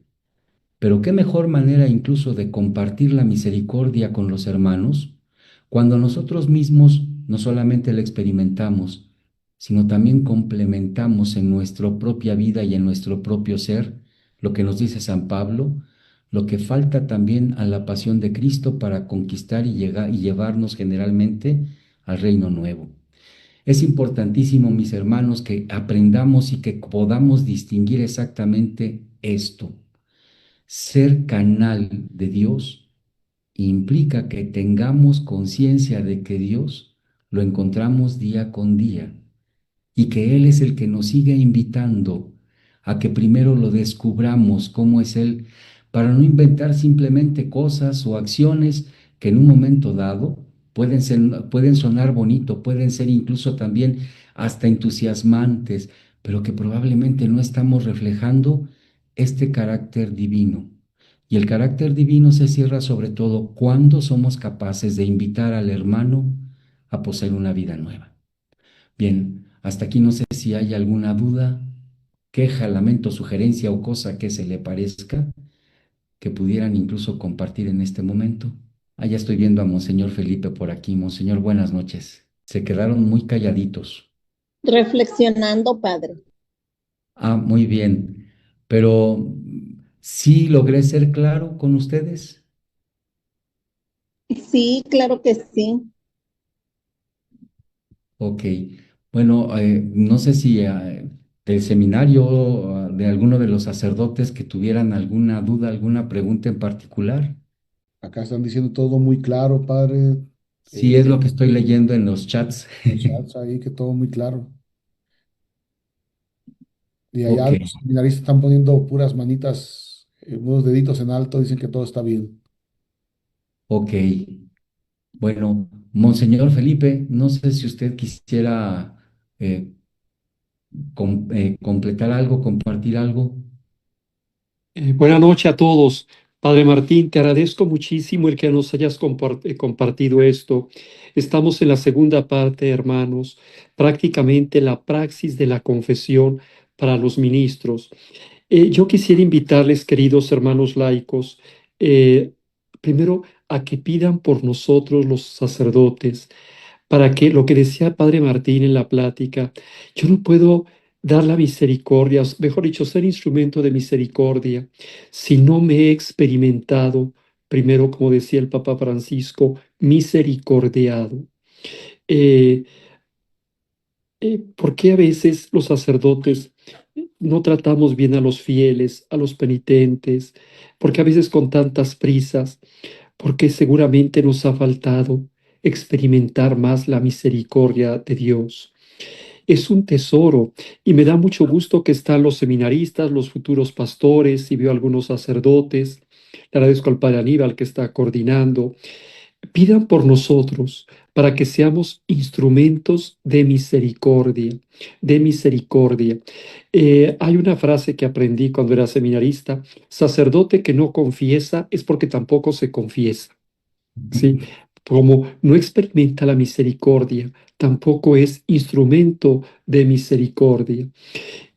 Pero qué mejor manera incluso de compartir la misericordia con los hermanos cuando nosotros mismos no solamente la experimentamos, sino también complementamos en nuestra propia vida y en nuestro propio ser lo que nos dice San Pablo, lo que falta también a la pasión de Cristo para conquistar y llegar y llevarnos generalmente al reino nuevo. Es importantísimo, mis hermanos, que aprendamos y que podamos distinguir exactamente esto. Ser canal de Dios implica que tengamos conciencia de que Dios lo encontramos día con día y que Él es el que nos sigue invitando a que primero lo descubramos cómo es Él, para no inventar simplemente cosas o acciones que en un momento dado pueden sonar bonito, pueden ser incluso también hasta entusiasmantes, pero que probablemente no estamos reflejando este carácter divino. Y el carácter divino se cierra sobre todo cuando somos capaces de invitar al hermano a poseer una vida nueva. Bien, hasta aquí no sé si hay alguna duda, queja, lamento, sugerencia o cosa que se le parezca que pudieran incluso compartir en este momento. Ah, ya estoy viendo a Monseñor Felipe por aquí. Monseñor, buenas noches. Se quedaron muy calladitos. Reflexionando, padre. Ah, muy bien. Pero sí logré ser claro con ustedes. Sí, claro que sí. Ok. Bueno, no sé si del seminario, de alguno de los sacerdotes que tuvieran alguna duda, alguna pregunta en particular. Acá están diciendo todo muy claro, padre. Sí, es lo que estoy leyendo en los chats. Los chats ahí que todo muy claro. Y allá Ok, los seminaristas están poniendo puras manitas, unos deditos en alto, dicen que todo está bien. ok. Bueno, Monseñor Felipe, no sé si usted quisiera eh, completar algo, compartir algo. Buenas noches a todos. Padre Martín, te agradezco muchísimo el que nos hayas compartido esto. Estamos en la segunda parte, hermanos, prácticamente la praxis de la confesión para los ministros. Yo quisiera invitarles, queridos hermanos laicos, eh, primero a que pidan por nosotros los sacerdotes para que lo que decía Padre Martín en la plática, yo no puedo dar la misericordia, mejor dicho, ser instrumento de misericordia, si no me he experimentado, primero, como decía el Papa Francisco, misericordiado. Eh, ¿Por qué a veces los sacerdotes no tratamos bien a los fieles, a los penitentes? Porque a veces con tantas prisas, porque seguramente nos ha faltado experimentar más la misericordia de Dios. Es un tesoro y me da mucho gusto que están los seminaristas, los futuros pastores y veo algunos sacerdotes. Le agradezco al padre Aníbal que está coordinando. Pidan por nosotros para que seamos instrumentos de misericordia, de misericordia. Hay una frase que aprendí cuando era seminarista: sacerdote que no confiesa es porque tampoco se confiesa. ¿Sí? Como no experimenta la misericordia, tampoco es instrumento de misericordia.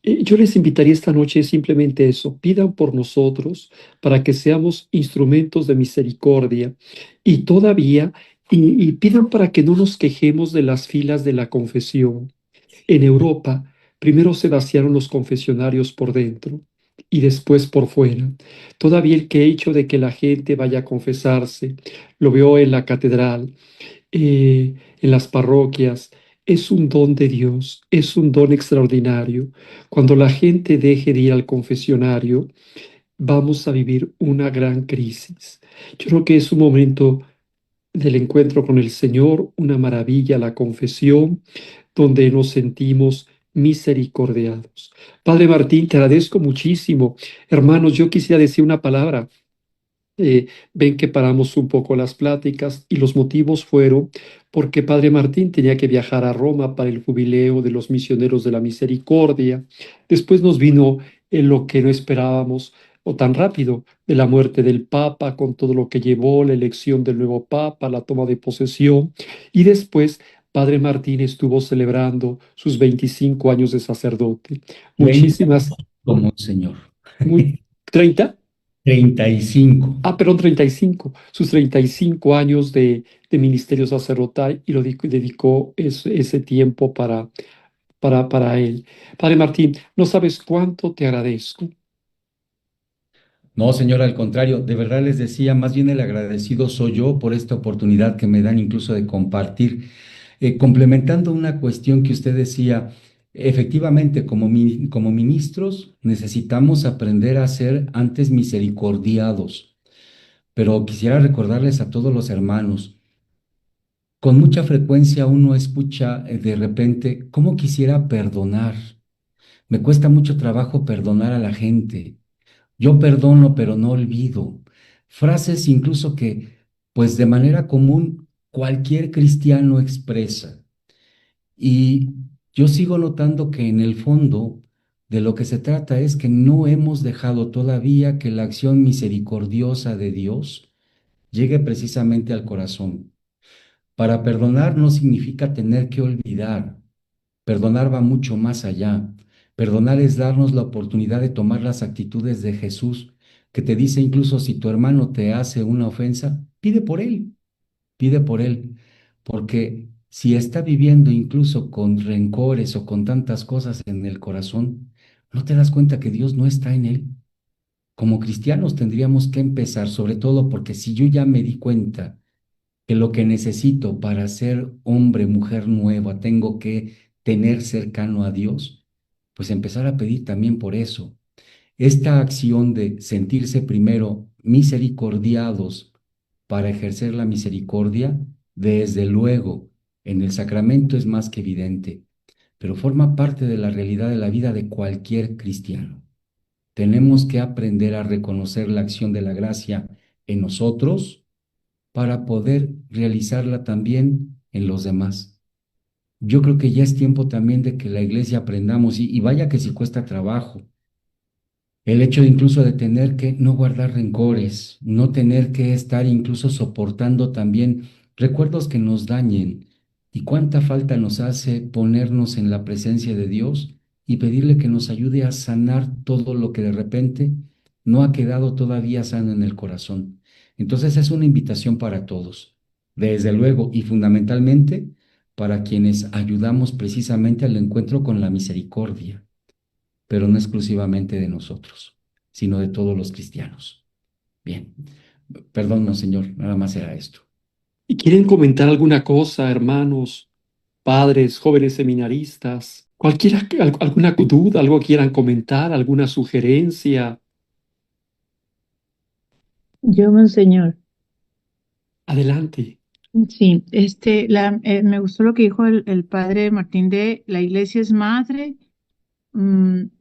Yo les invitaría esta noche simplemente eso: pidan por nosotros para que seamos instrumentos de misericordia y todavía, y pidan para que no nos quejemos de las filas de la confesión. En Europa, primero se vaciaron los confesionarios por dentro y después por fuera. Todavía el que hecho de que la gente vaya a confesarse, lo veo en la catedral, en las parroquias, es un don de Dios, es un don extraordinario. Cuando la gente deje de ir al confesionario, vamos a vivir una gran crisis. Yo creo que es un momento del encuentro con el Señor, una maravilla la confesión, donde nos sentimos misericordiados. Padre Martín, te agradezco muchísimo. Hermanos, yo quisiera decir una palabra. Ven que paramos un poco las pláticas y los motivos fueron porque Padre Martín tenía que viajar a Roma para el jubileo de los misioneros de la misericordia. Después nos vino en lo que no esperábamos o tan rápido, de la muerte del Papa, con todo lo que llevó, la elección del nuevo Papa, la toma de posesión. Y después Padre Martín estuvo celebrando sus 25 años de sacerdote. 30 Muchísimas, como un señor. muy, 30. 35. Perdón, 35, sus 35 años de ministerio sacerdotal y dedicó ese tiempo para él. Padre Martín, no sabes cuánto te agradezco. No, señor, al contrario, de verdad les decía, más bien el agradecido soy yo por esta oportunidad que me dan incluso de compartir. Complementando una cuestión que usted decía, efectivamente, como ministros necesitamos aprender a ser antes misericordiados, pero quisiera recordarles a todos los hermanos, con mucha frecuencia uno escucha de repente, ¿cómo quisiera perdonar? Me cuesta mucho trabajo perdonar a la gente. Yo perdono, pero no olvido. Frases incluso que, pues de manera común, cualquier cristiano expresa. Y yo sigo notando que en el fondo de lo que se trata es que no hemos dejado todavía que la acción misericordiosa de Dios llegue precisamente al corazón. Para perdonar no significa tener que olvidar. Perdonar va mucho más allá. Perdonar es darnos la oportunidad de tomar las actitudes de Jesús, que te dice incluso si tu hermano te hace una ofensa, pide por él, porque si está viviendo incluso con rencores o con tantas cosas en el corazón, no te das cuenta que Dios no está en él. Como cristianos tendríamos que empezar, sobre todo porque si yo ya me di cuenta que lo que necesito para ser hombre, mujer nueva, tengo que tener cercano a Dios, pues empezar a pedir también por eso. Esta acción de sentirse primero misericordiados para ejercer la misericordia, desde luego, en el sacramento es más que evidente, pero forma parte de la realidad de la vida de cualquier cristiano. Tenemos que aprender a reconocer la acción de la gracia en nosotros para poder realizarla también en los demás. Yo creo que ya es tiempo también de que la iglesia aprendamos, y vaya que si cuesta trabajo, el hecho incluso de tener que no guardar rencores, no tener que estar incluso soportando también recuerdos que nos dañen. Y cuánta falta nos hace ponernos en la presencia de Dios y pedirle que nos ayude a sanar todo lo que de repente no ha quedado todavía sano en el corazón. Entonces es una invitación para todos, desde luego y fundamentalmente para quienes ayudamos precisamente al encuentro con la misericordia, pero no exclusivamente de nosotros, sino de todos los cristianos. Bien, perdón, no, señor, nada más era esto. ¿Y quieren comentar alguna cosa, hermanos, padres, jóvenes seminaristas? Alguna duda, algo quieran comentar, alguna sugerencia? Yo, monseñor, Adelante. sí, me gustó lo que dijo el padre Martín de la iglesia es madre,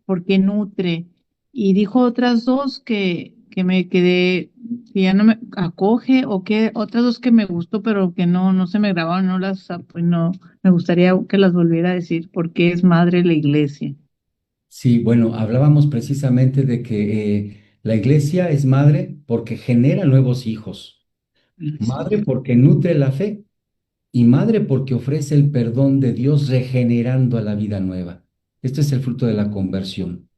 porque nutre, y dijo otras dos que me quedé, que ya no me acoge, o que otras dos que me gustó, pero que no se me grabaron, pues no, me gustaría que las volviera a decir, porque es madre la iglesia. Sí, bueno, hablábamos precisamente de que la iglesia es madre porque genera nuevos hijos, madre porque nutre la fe y madre porque ofrece el perdón de Dios regenerando a la vida nueva. Este es el fruto de la conversión.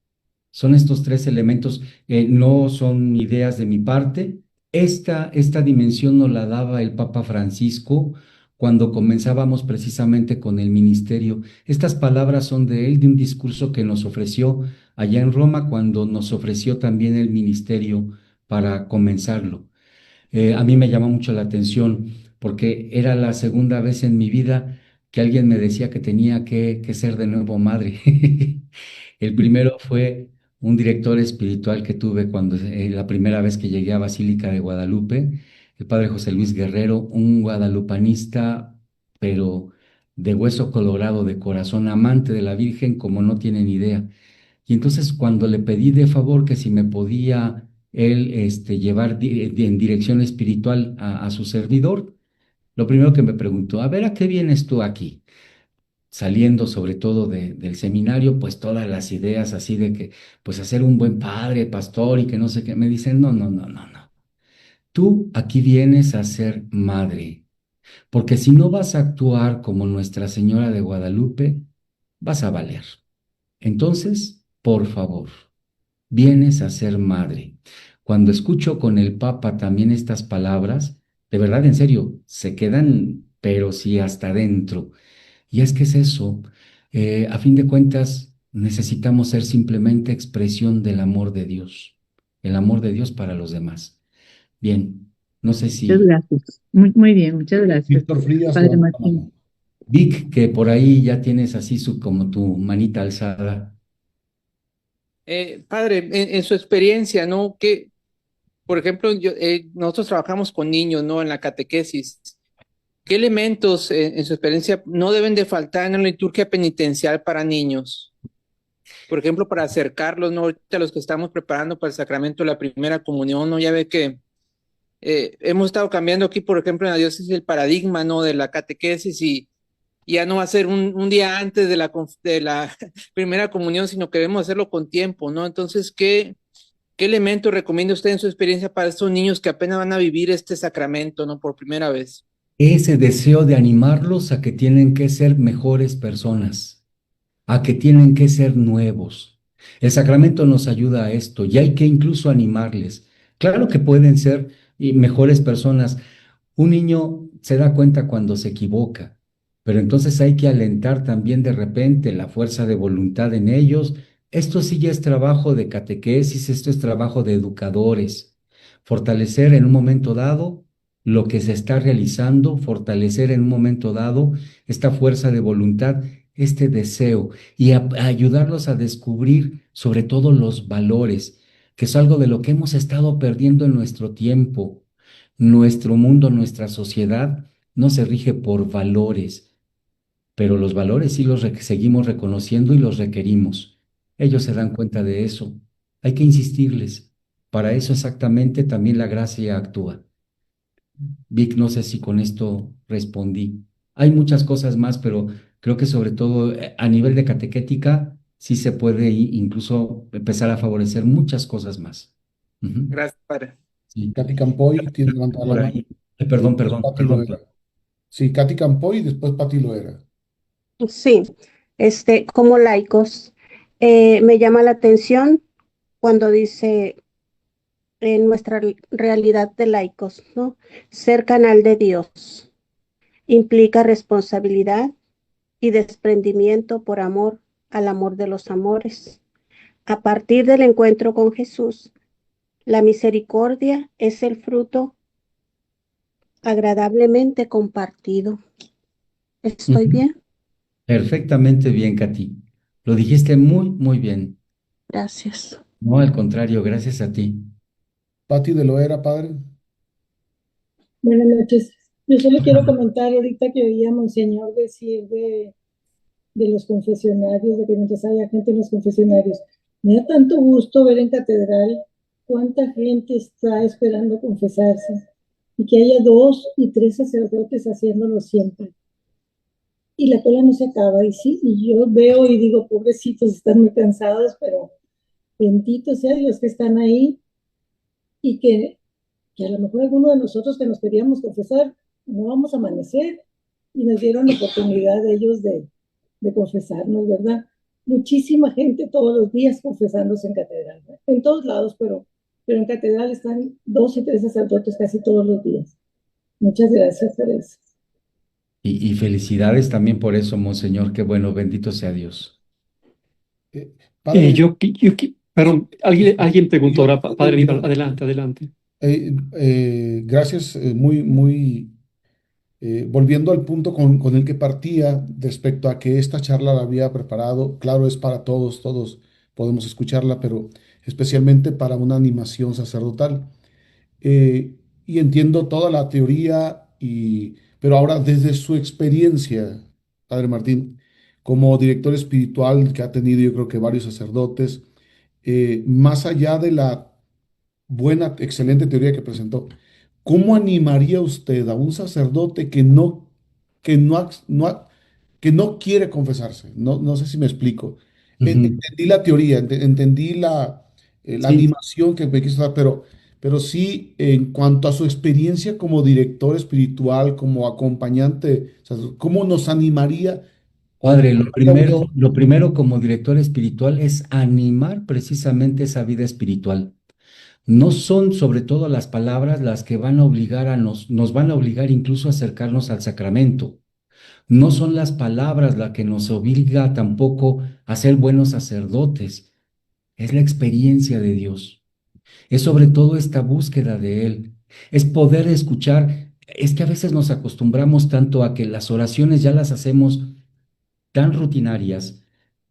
Son estos tres elementos, no son ideas de mi parte. Esta dimensión nos la daba el Papa Francisco cuando comenzábamos precisamente con el ministerio. Estas palabras son de él, de un discurso que nos ofreció allá en Roma cuando nos ofreció también el ministerio para comenzarlo. A mí me llamó mucho la atención porque era la segunda vez en mi vida que alguien me decía que tenía que ser de nuevo madre. El primero fue un director espiritual que tuve cuando la primera vez que llegué a Basílica de Guadalupe, el padre José Luis Guerrero, un guadalupanista, pero de hueso colorado, de corazón, amante de la Virgen, como no tienen idea. Y entonces cuando le pedí de favor que si me podía él llevar en dirección espiritual a su servidor, lo primero que me preguntó, a ver, ¿a qué vienes tú aquí? Saliendo sobre todo del seminario, pues todas las ideas así de que, pues hacer un buen padre, pastor y que no sé qué, me dicen, no, no, no, no, no. Tú aquí vienes a ser madre, porque si no vas a actuar como Nuestra Señora de Guadalupe, vas a valer. Entonces, por favor, vienes a ser madre. Cuando escucho con el Papa también estas palabras, de verdad, en serio, se quedan, pero sí hasta dentro. Y es que es eso, a fin de cuentas, necesitamos ser simplemente expresión del amor de Dios, el amor de Dios para los demás. Bien, no sé Muchas si gracias. Muy bien, muchas gracias, Víctor Frías padre levantó la Martín. mano. Vic, que por ahí ya tienes así como tu manita alzada. Padre, en su experiencia, ¿no? Que, por ejemplo, nosotros trabajamos con niños, ¿no? En la catequesis. ¿Qué elementos, en su experiencia, no deben de faltar en la liturgia penitencial para niños? Por ejemplo, para acercarlos, ¿no? Ahorita los que estamos preparando para el sacramento de la primera comunión, ¿no? Ya ve que hemos estado cambiando aquí, por ejemplo, en la diócesis el paradigma, ¿no? De la catequesis y ya no va a ser un día antes de la primera comunión, sino que debemos hacerlo con tiempo, ¿no? Entonces, ¿qué elemento recomienda usted en su experiencia para estos niños que apenas van a vivir este sacramento, ¿no? Por primera vez. Ese deseo de animarlos a que tienen que ser mejores personas, a que tienen que ser nuevos. El sacramento nos ayuda a esto y hay que incluso animarles. Claro que pueden ser mejores personas. Un niño se da cuenta cuando se equivoca, pero entonces hay que alentar también de repente la fuerza de voluntad en ellos. Esto sí ya es trabajo de catequesis, esto es trabajo de educadores. Fortalecer en un momento dado lo que se está realizando, fortalecer en un momento dado esta fuerza de voluntad, este deseo y ayudarlos a descubrir sobre todo los valores, que es algo de lo que hemos estado perdiendo en nuestro tiempo. Nuestro mundo, nuestra sociedad no se rige por valores, pero los valores sí los seguimos reconociendo y los requerimos. Ellos se dan cuenta de eso. Hay que insistirles. Para eso exactamente también la gracia actúa. Vic, no sé si con esto respondí. Hay muchas cosas más, pero creo que sobre todo a nivel de catequética sí se puede incluso empezar a favorecer muchas cosas más. Ujú. Gracias, padre. Sí. Katy Campoy tiene levantada la Por mano. ahí. Y Perdón, después perdón, Pati perdón. Loera. Sí, Katy Campoy y después Pati Loera. Sí, como laicos, me llama la atención cuando dice en nuestra realidad de laicos, ¿no? Ser canal de Dios implica responsabilidad y desprendimiento por amor al amor de los amores. A partir del encuentro con Jesús, la misericordia es el fruto agradablemente compartido. ¿Estoy Ujú. bien? Perfectamente bien, Katy. Lo dijiste muy, muy bien. Gracias. No, al contrario, gracias a ti. Pati de Loera, padre. Buenas noches. Yo solo quiero comentar ahorita que oía a Monseñor decir de los confesionarios, de que mientras haya gente en los confesionarios, me da tanto gusto ver en catedral cuánta gente está esperando confesarse y que haya 2 y 3 sacerdotes haciéndolo siempre. Y la cola no se acaba. Y sí, y yo veo y digo, pobrecitos, están muy cansados, pero bendito sea Dios que están ahí y que a lo mejor alguno de nosotros que nos queríamos confesar, no vamos a amanecer y nos dieron la oportunidad de ellos de confesarnos, ¿verdad? Muchísima gente todos los días confesándose en catedral, ¿verdad? En todos lados, pero en catedral están 2 y 3 sacerdotes casi todos los días. Muchas gracias por eso. Y felicidades también por eso, Monseñor. Qué bueno, bendito sea Dios. Padre, Perdón, alguien preguntó yo- ahora, Padre Vivar, adelante, adelante. gracias, volviendo al punto con el que partía respecto a que esta charla la había preparado, claro, es para todos, todos podemos escucharla, pero especialmente para una animación sacerdotal. Y entiendo toda la teoría, pero ahora desde su experiencia, Padre Martín, como director espiritual que ha tenido yo creo que varios sacerdotes, más allá de la buena, excelente teoría que presentó, ¿cómo animaría usted a un sacerdote que no, que no quiere confesarse? No sé si me explico. Ujú. Entendí la teoría, entendí la Sí, animación que me quiso dar, pero sí en cuanto a su experiencia como director espiritual, como acompañante, o sea, ¿cómo nos animaría o Padre, motivaría a un lo primero como director espiritual es animar precisamente esa vida espiritual. No son sobre todo las palabras las que van a obligar nos van a obligar incluso a acercarnos al sacramento. No son las palabras las que nos obliga tampoco a ser buenos sacerdotes. Es la experiencia de Dios. Es sobre todo esta búsqueda de Él. Es poder escuchar. Es que a veces nos acostumbramos tanto a que las oraciones ya las hacemos tan rutinarias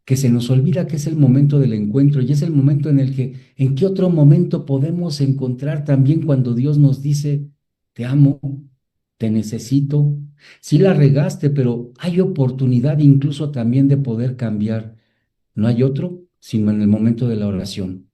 que se nos olvida que es el momento del encuentro y es el momento en el que, ¿en qué otro momento podemos encontrar también cuando Dios nos dice, te amo, te necesito? Sí la regaste, pero hay oportunidad incluso también de poder cambiar. No hay otro, sino en el momento de la oración.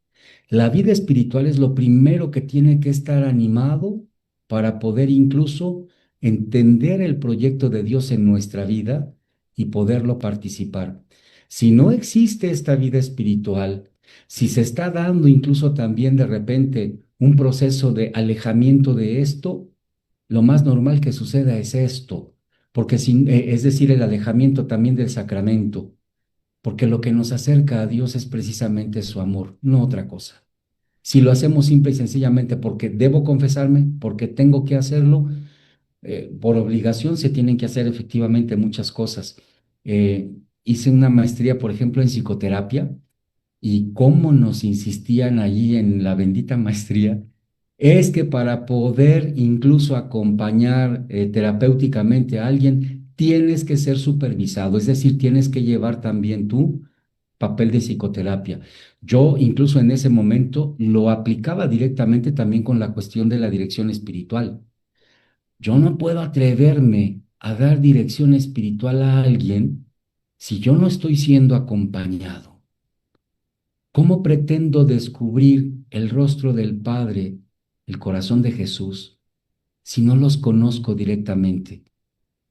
La vida espiritual es lo primero que tiene que estar animado para poder incluso entender el proyecto de Dios en nuestra vida y poderlo participar. Si no existe esta vida espiritual, si se está dando incluso también de repente un proceso de alejamiento de esto, lo más normal que suceda es esto, porque es decir, el alejamiento también del sacramento, porque lo que nos acerca a Dios es precisamente su amor, no otra cosa. Si lo hacemos simple y sencillamente porque debo confesarme, porque tengo que hacerlo, por obligación se tienen que hacer efectivamente muchas cosas. Hice una maestría, por ejemplo, en psicoterapia y cómo nos insistían allí en la bendita maestría, es que para poder incluso acompañar terapéuticamente a alguien, tienes que ser supervisado, es decir, tienes que llevar también tú papel de psicoterapia. Yo incluso en ese momento lo aplicaba directamente también con la cuestión de la dirección espiritual. Yo no puedo atreverme a dar dirección espiritual a alguien si yo no estoy siendo acompañado? ¿Cómo pretendo descubrir el rostro del Padre, el corazón de Jesús, si no los conozco directamente?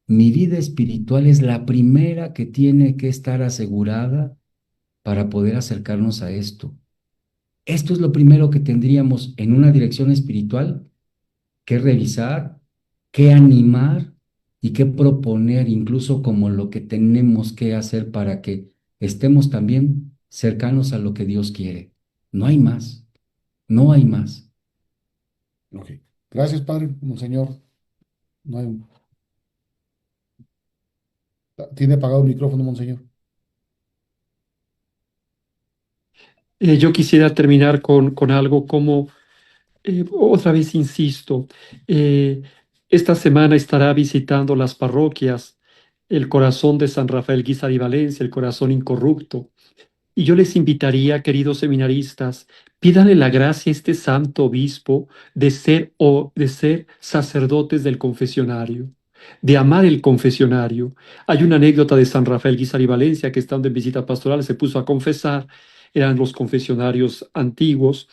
Mi vida espiritual es la primera que tiene que estar asegurada para poder acercarnos a esto. Esto es lo primero que tendríamos en una dirección espiritual que revisar, que animar y que proponer, incluso como lo que tenemos que hacer para que estemos también cercanos a lo que Dios quiere. No hay más, no hay más. Ok. Gracias, padre, monseñor. No hay- Tiene apagado el micrófono, monseñor. Yo quisiera terminar con algo como, otra vez insisto, eh, esta semana estará visitando las parroquias el corazón de San Rafael Guízar y Valencia, el corazón incorrupto. Y yo les invitaría, queridos seminaristas, pídanle la gracia a este santo obispo de ser sacerdotes del confesionario, de amar el confesionario. Hay una anécdota de San Rafael Guízar y Valencia que estando en visita pastoral se puso a confesar, eran los confesionarios antiguos,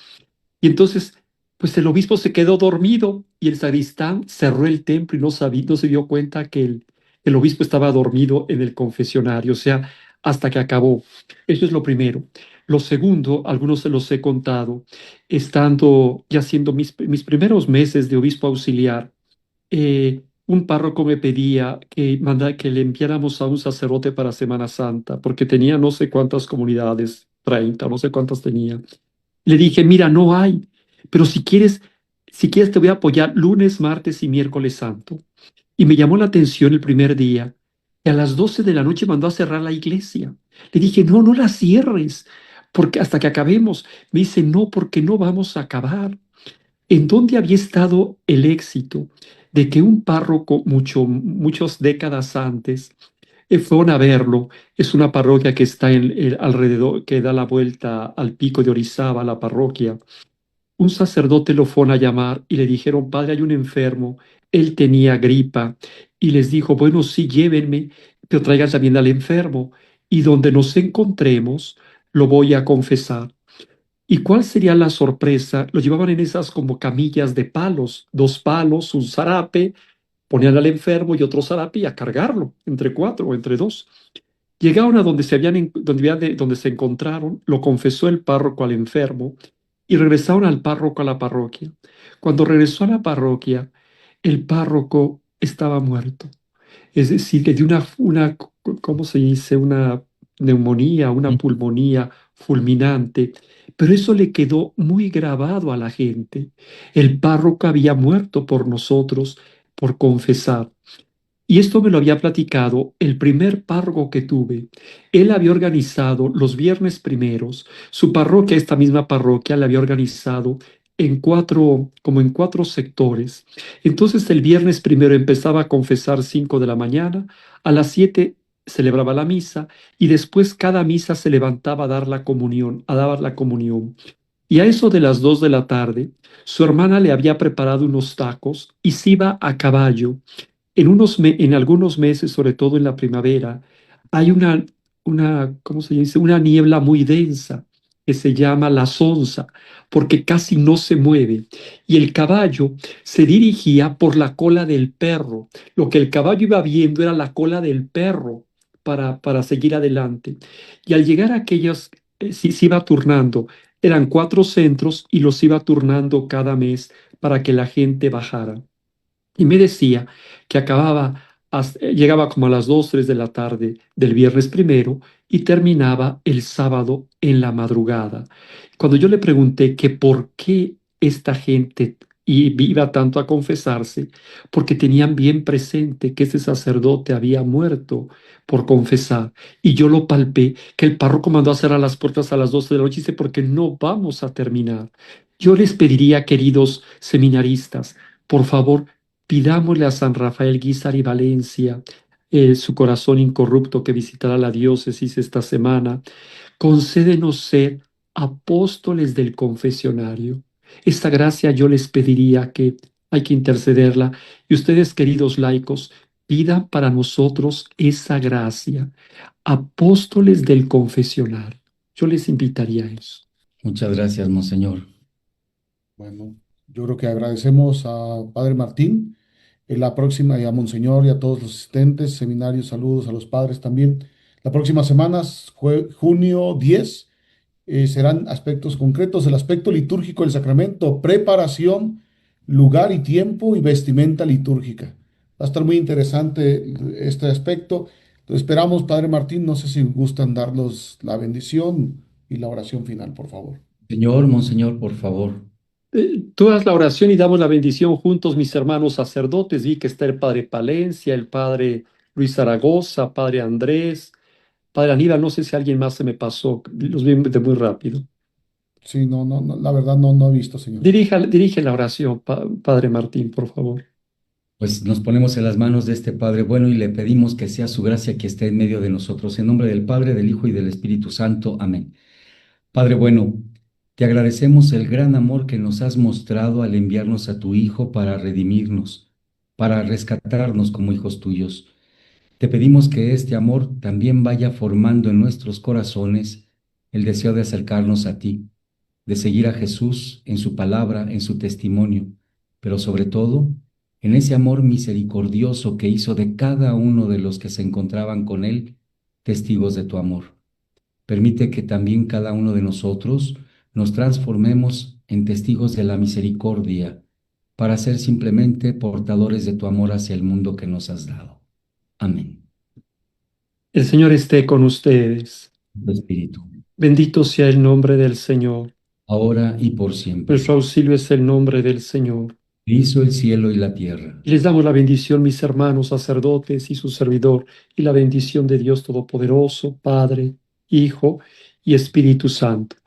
y entonces, pues el obispo se quedó dormido y el sacristán cerró el templo y no se dio cuenta que el obispo estaba dormido en el confesionario, o sea, hasta que acabó. Eso es lo primero. Lo segundo, algunos se los he contado, estando ya haciendo mis primeros meses de obispo auxiliar, un párroco me pedía que le enviáramos a un sacerdote para Semana Santa, porque tenía no sé cuántas comunidades, 30, no sé cuántas tenía. Le dije, mira, no hay, pero si quieres te voy a apoyar lunes, martes y miércoles santo. Y me llamó la atención el primer día, que a las 12 de la noche mandó a cerrar la iglesia. Le dije, no, no la cierres, porque hasta que acabemos. Me dice, no, porque no vamos a acabar. ¿En dónde había estado el éxito de que un párroco muchas décadas antes fueron a verlo? Es una parroquia que está alrededor, que da la vuelta al pico de Orizaba, la parroquia. Un sacerdote lo fueron a llamar y le dijeron, padre, hay un enfermo, él tenía gripa, y les dijo, bueno, sí, llévenme, pero traigan también al enfermo, y donde nos encontremos, lo voy a confesar. ¿Y cuál sería la sorpresa? Lo llevaban en esas como camillas de palos, dos palos, un zarape, ponían al enfermo y otro zarape y a cargarlo, entre cuatro o entre dos. Llegaron a donde donde se encontraron, lo confesó el párroco al enfermo y regresaron al párroco a la parroquia. Cuando regresó a la parroquia, el párroco estaba muerto. Es decir, que de ¿cómo se dice? Una neumonía, una pulmonía fulminante. Pero eso le quedó muy grabado a la gente. El párroco había muerto por nosotros, por confesar. Y esto me lo había platicado el primer párroco que tuve. Él había organizado los viernes primeros, su parroquia, esta misma parroquia, la había organizado como en cuatro sectores. Entonces el viernes primero empezaba a confesar 5 de la mañana, a las 7 celebraba la misa y después cada misa se levantaba a dar la comunión, a dar la comunión. Y a eso de las 2 de la tarde, su hermana le había preparado unos tacos y se iba a caballo. En algunos meses, sobre todo en la primavera, hay ¿cómo se dice? Una niebla muy densa que se llama la sonza, porque casi no se mueve. Y el caballo se dirigía por la cola del perro. Lo que el caballo iba viendo era la cola del perro para seguir adelante. Y al llegar a aquellos, se iba turnando. Eran 4 centros y los iba turnando cada mes para que la gente bajara. Y me decía que llegaba como a las 2, 3 de la tarde del viernes primero y terminaba el sábado en la madrugada. Cuando yo le pregunté que por qué esta gente iba tanto a confesarse, porque tenían bien presente que ese sacerdote había muerto por confesar. Y yo lo palpé, que el párroco mandó a cerrar las puertas a las 12 de la noche, dice, porque no vamos a terminar. Yo les pediría, queridos seminaristas, por favor, pidámosle a San Rafael Guízar y Valencia, su corazón incorrupto que visitará la diócesis esta semana, concédenos ser apóstoles del confesionario. Esta gracia yo les pediría que hay que intercederla. Y ustedes, queridos laicos, pida para nosotros esa gracia. Apóstoles del confesionario. Yo les invitaría a eso. Muchas gracias, Monseñor. Bueno, yo creo que agradecemos a Padre Martín, en la próxima, y a Monseñor y a todos los asistentes, seminarios, saludos a los padres también. La próxima semana, junio 10, serán aspectos concretos del aspecto litúrgico del sacramento, preparación, lugar y tiempo y vestimenta litúrgica. Va a estar muy interesante este aspecto. Entonces, esperamos, Padre Martín, no sé si gustan darnos la bendición y la oración final, por favor. Señor, Monseñor, por favor. Tú haz la oración y damos la bendición juntos, mis hermanos sacerdotes. Vi que está el Padre Palencia, el Padre Luis Zaragoza, Padre Andrés, Padre Aníbal. No sé si alguien más se me pasó. Los vi de muy rápido. Sí, no, no, no, la verdad no he visto, señor. Dirige la oración, Padre Martín, por favor. Pues nos ponemos en las manos de este Padre bueno y le pedimos que sea su gracia que esté en medio de nosotros. En nombre del Padre, del Hijo y del Espíritu Santo. Amén. Padre bueno, te agradecemos el gran amor que nos has mostrado al enviarnos a tu Hijo para redimirnos, para rescatarnos como hijos tuyos. Te pedimos que este amor también vaya formando en nuestros corazones el deseo de acercarnos a ti, de seguir a Jesús en su palabra, en su testimonio, pero sobre todo en ese amor misericordioso que hizo de cada uno de los que se encontraban con él testigos de tu amor. Permite que también cada uno de nosotros nos transformemos en testigos de la misericordia para ser simplemente portadores de tu amor hacia el mundo que nos has dado. Amén. El Señor esté con ustedes. Tu Espíritu, Bendito sea el nombre del Señor. ahora y por siempre. Nuestro auxilio es el nombre del Señor. Hizo el cielo y la tierra. Y les damos la bendición, mis hermanos sacerdotes y su servidor, y la bendición de Dios Todopoderoso, Padre, Hijo y Espíritu Santo.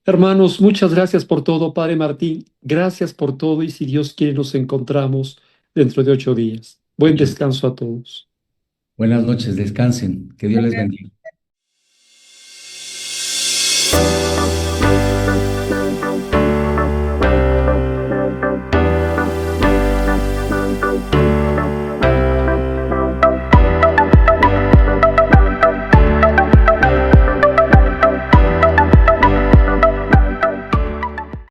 Hermanos, muchas gracias por todo, Padre Martín. Gracias por todo y si Dios quiere nos encontramos dentro de 8 días. Buen descanso a todos. Buenas noches, descansen. Que Dios les bendiga.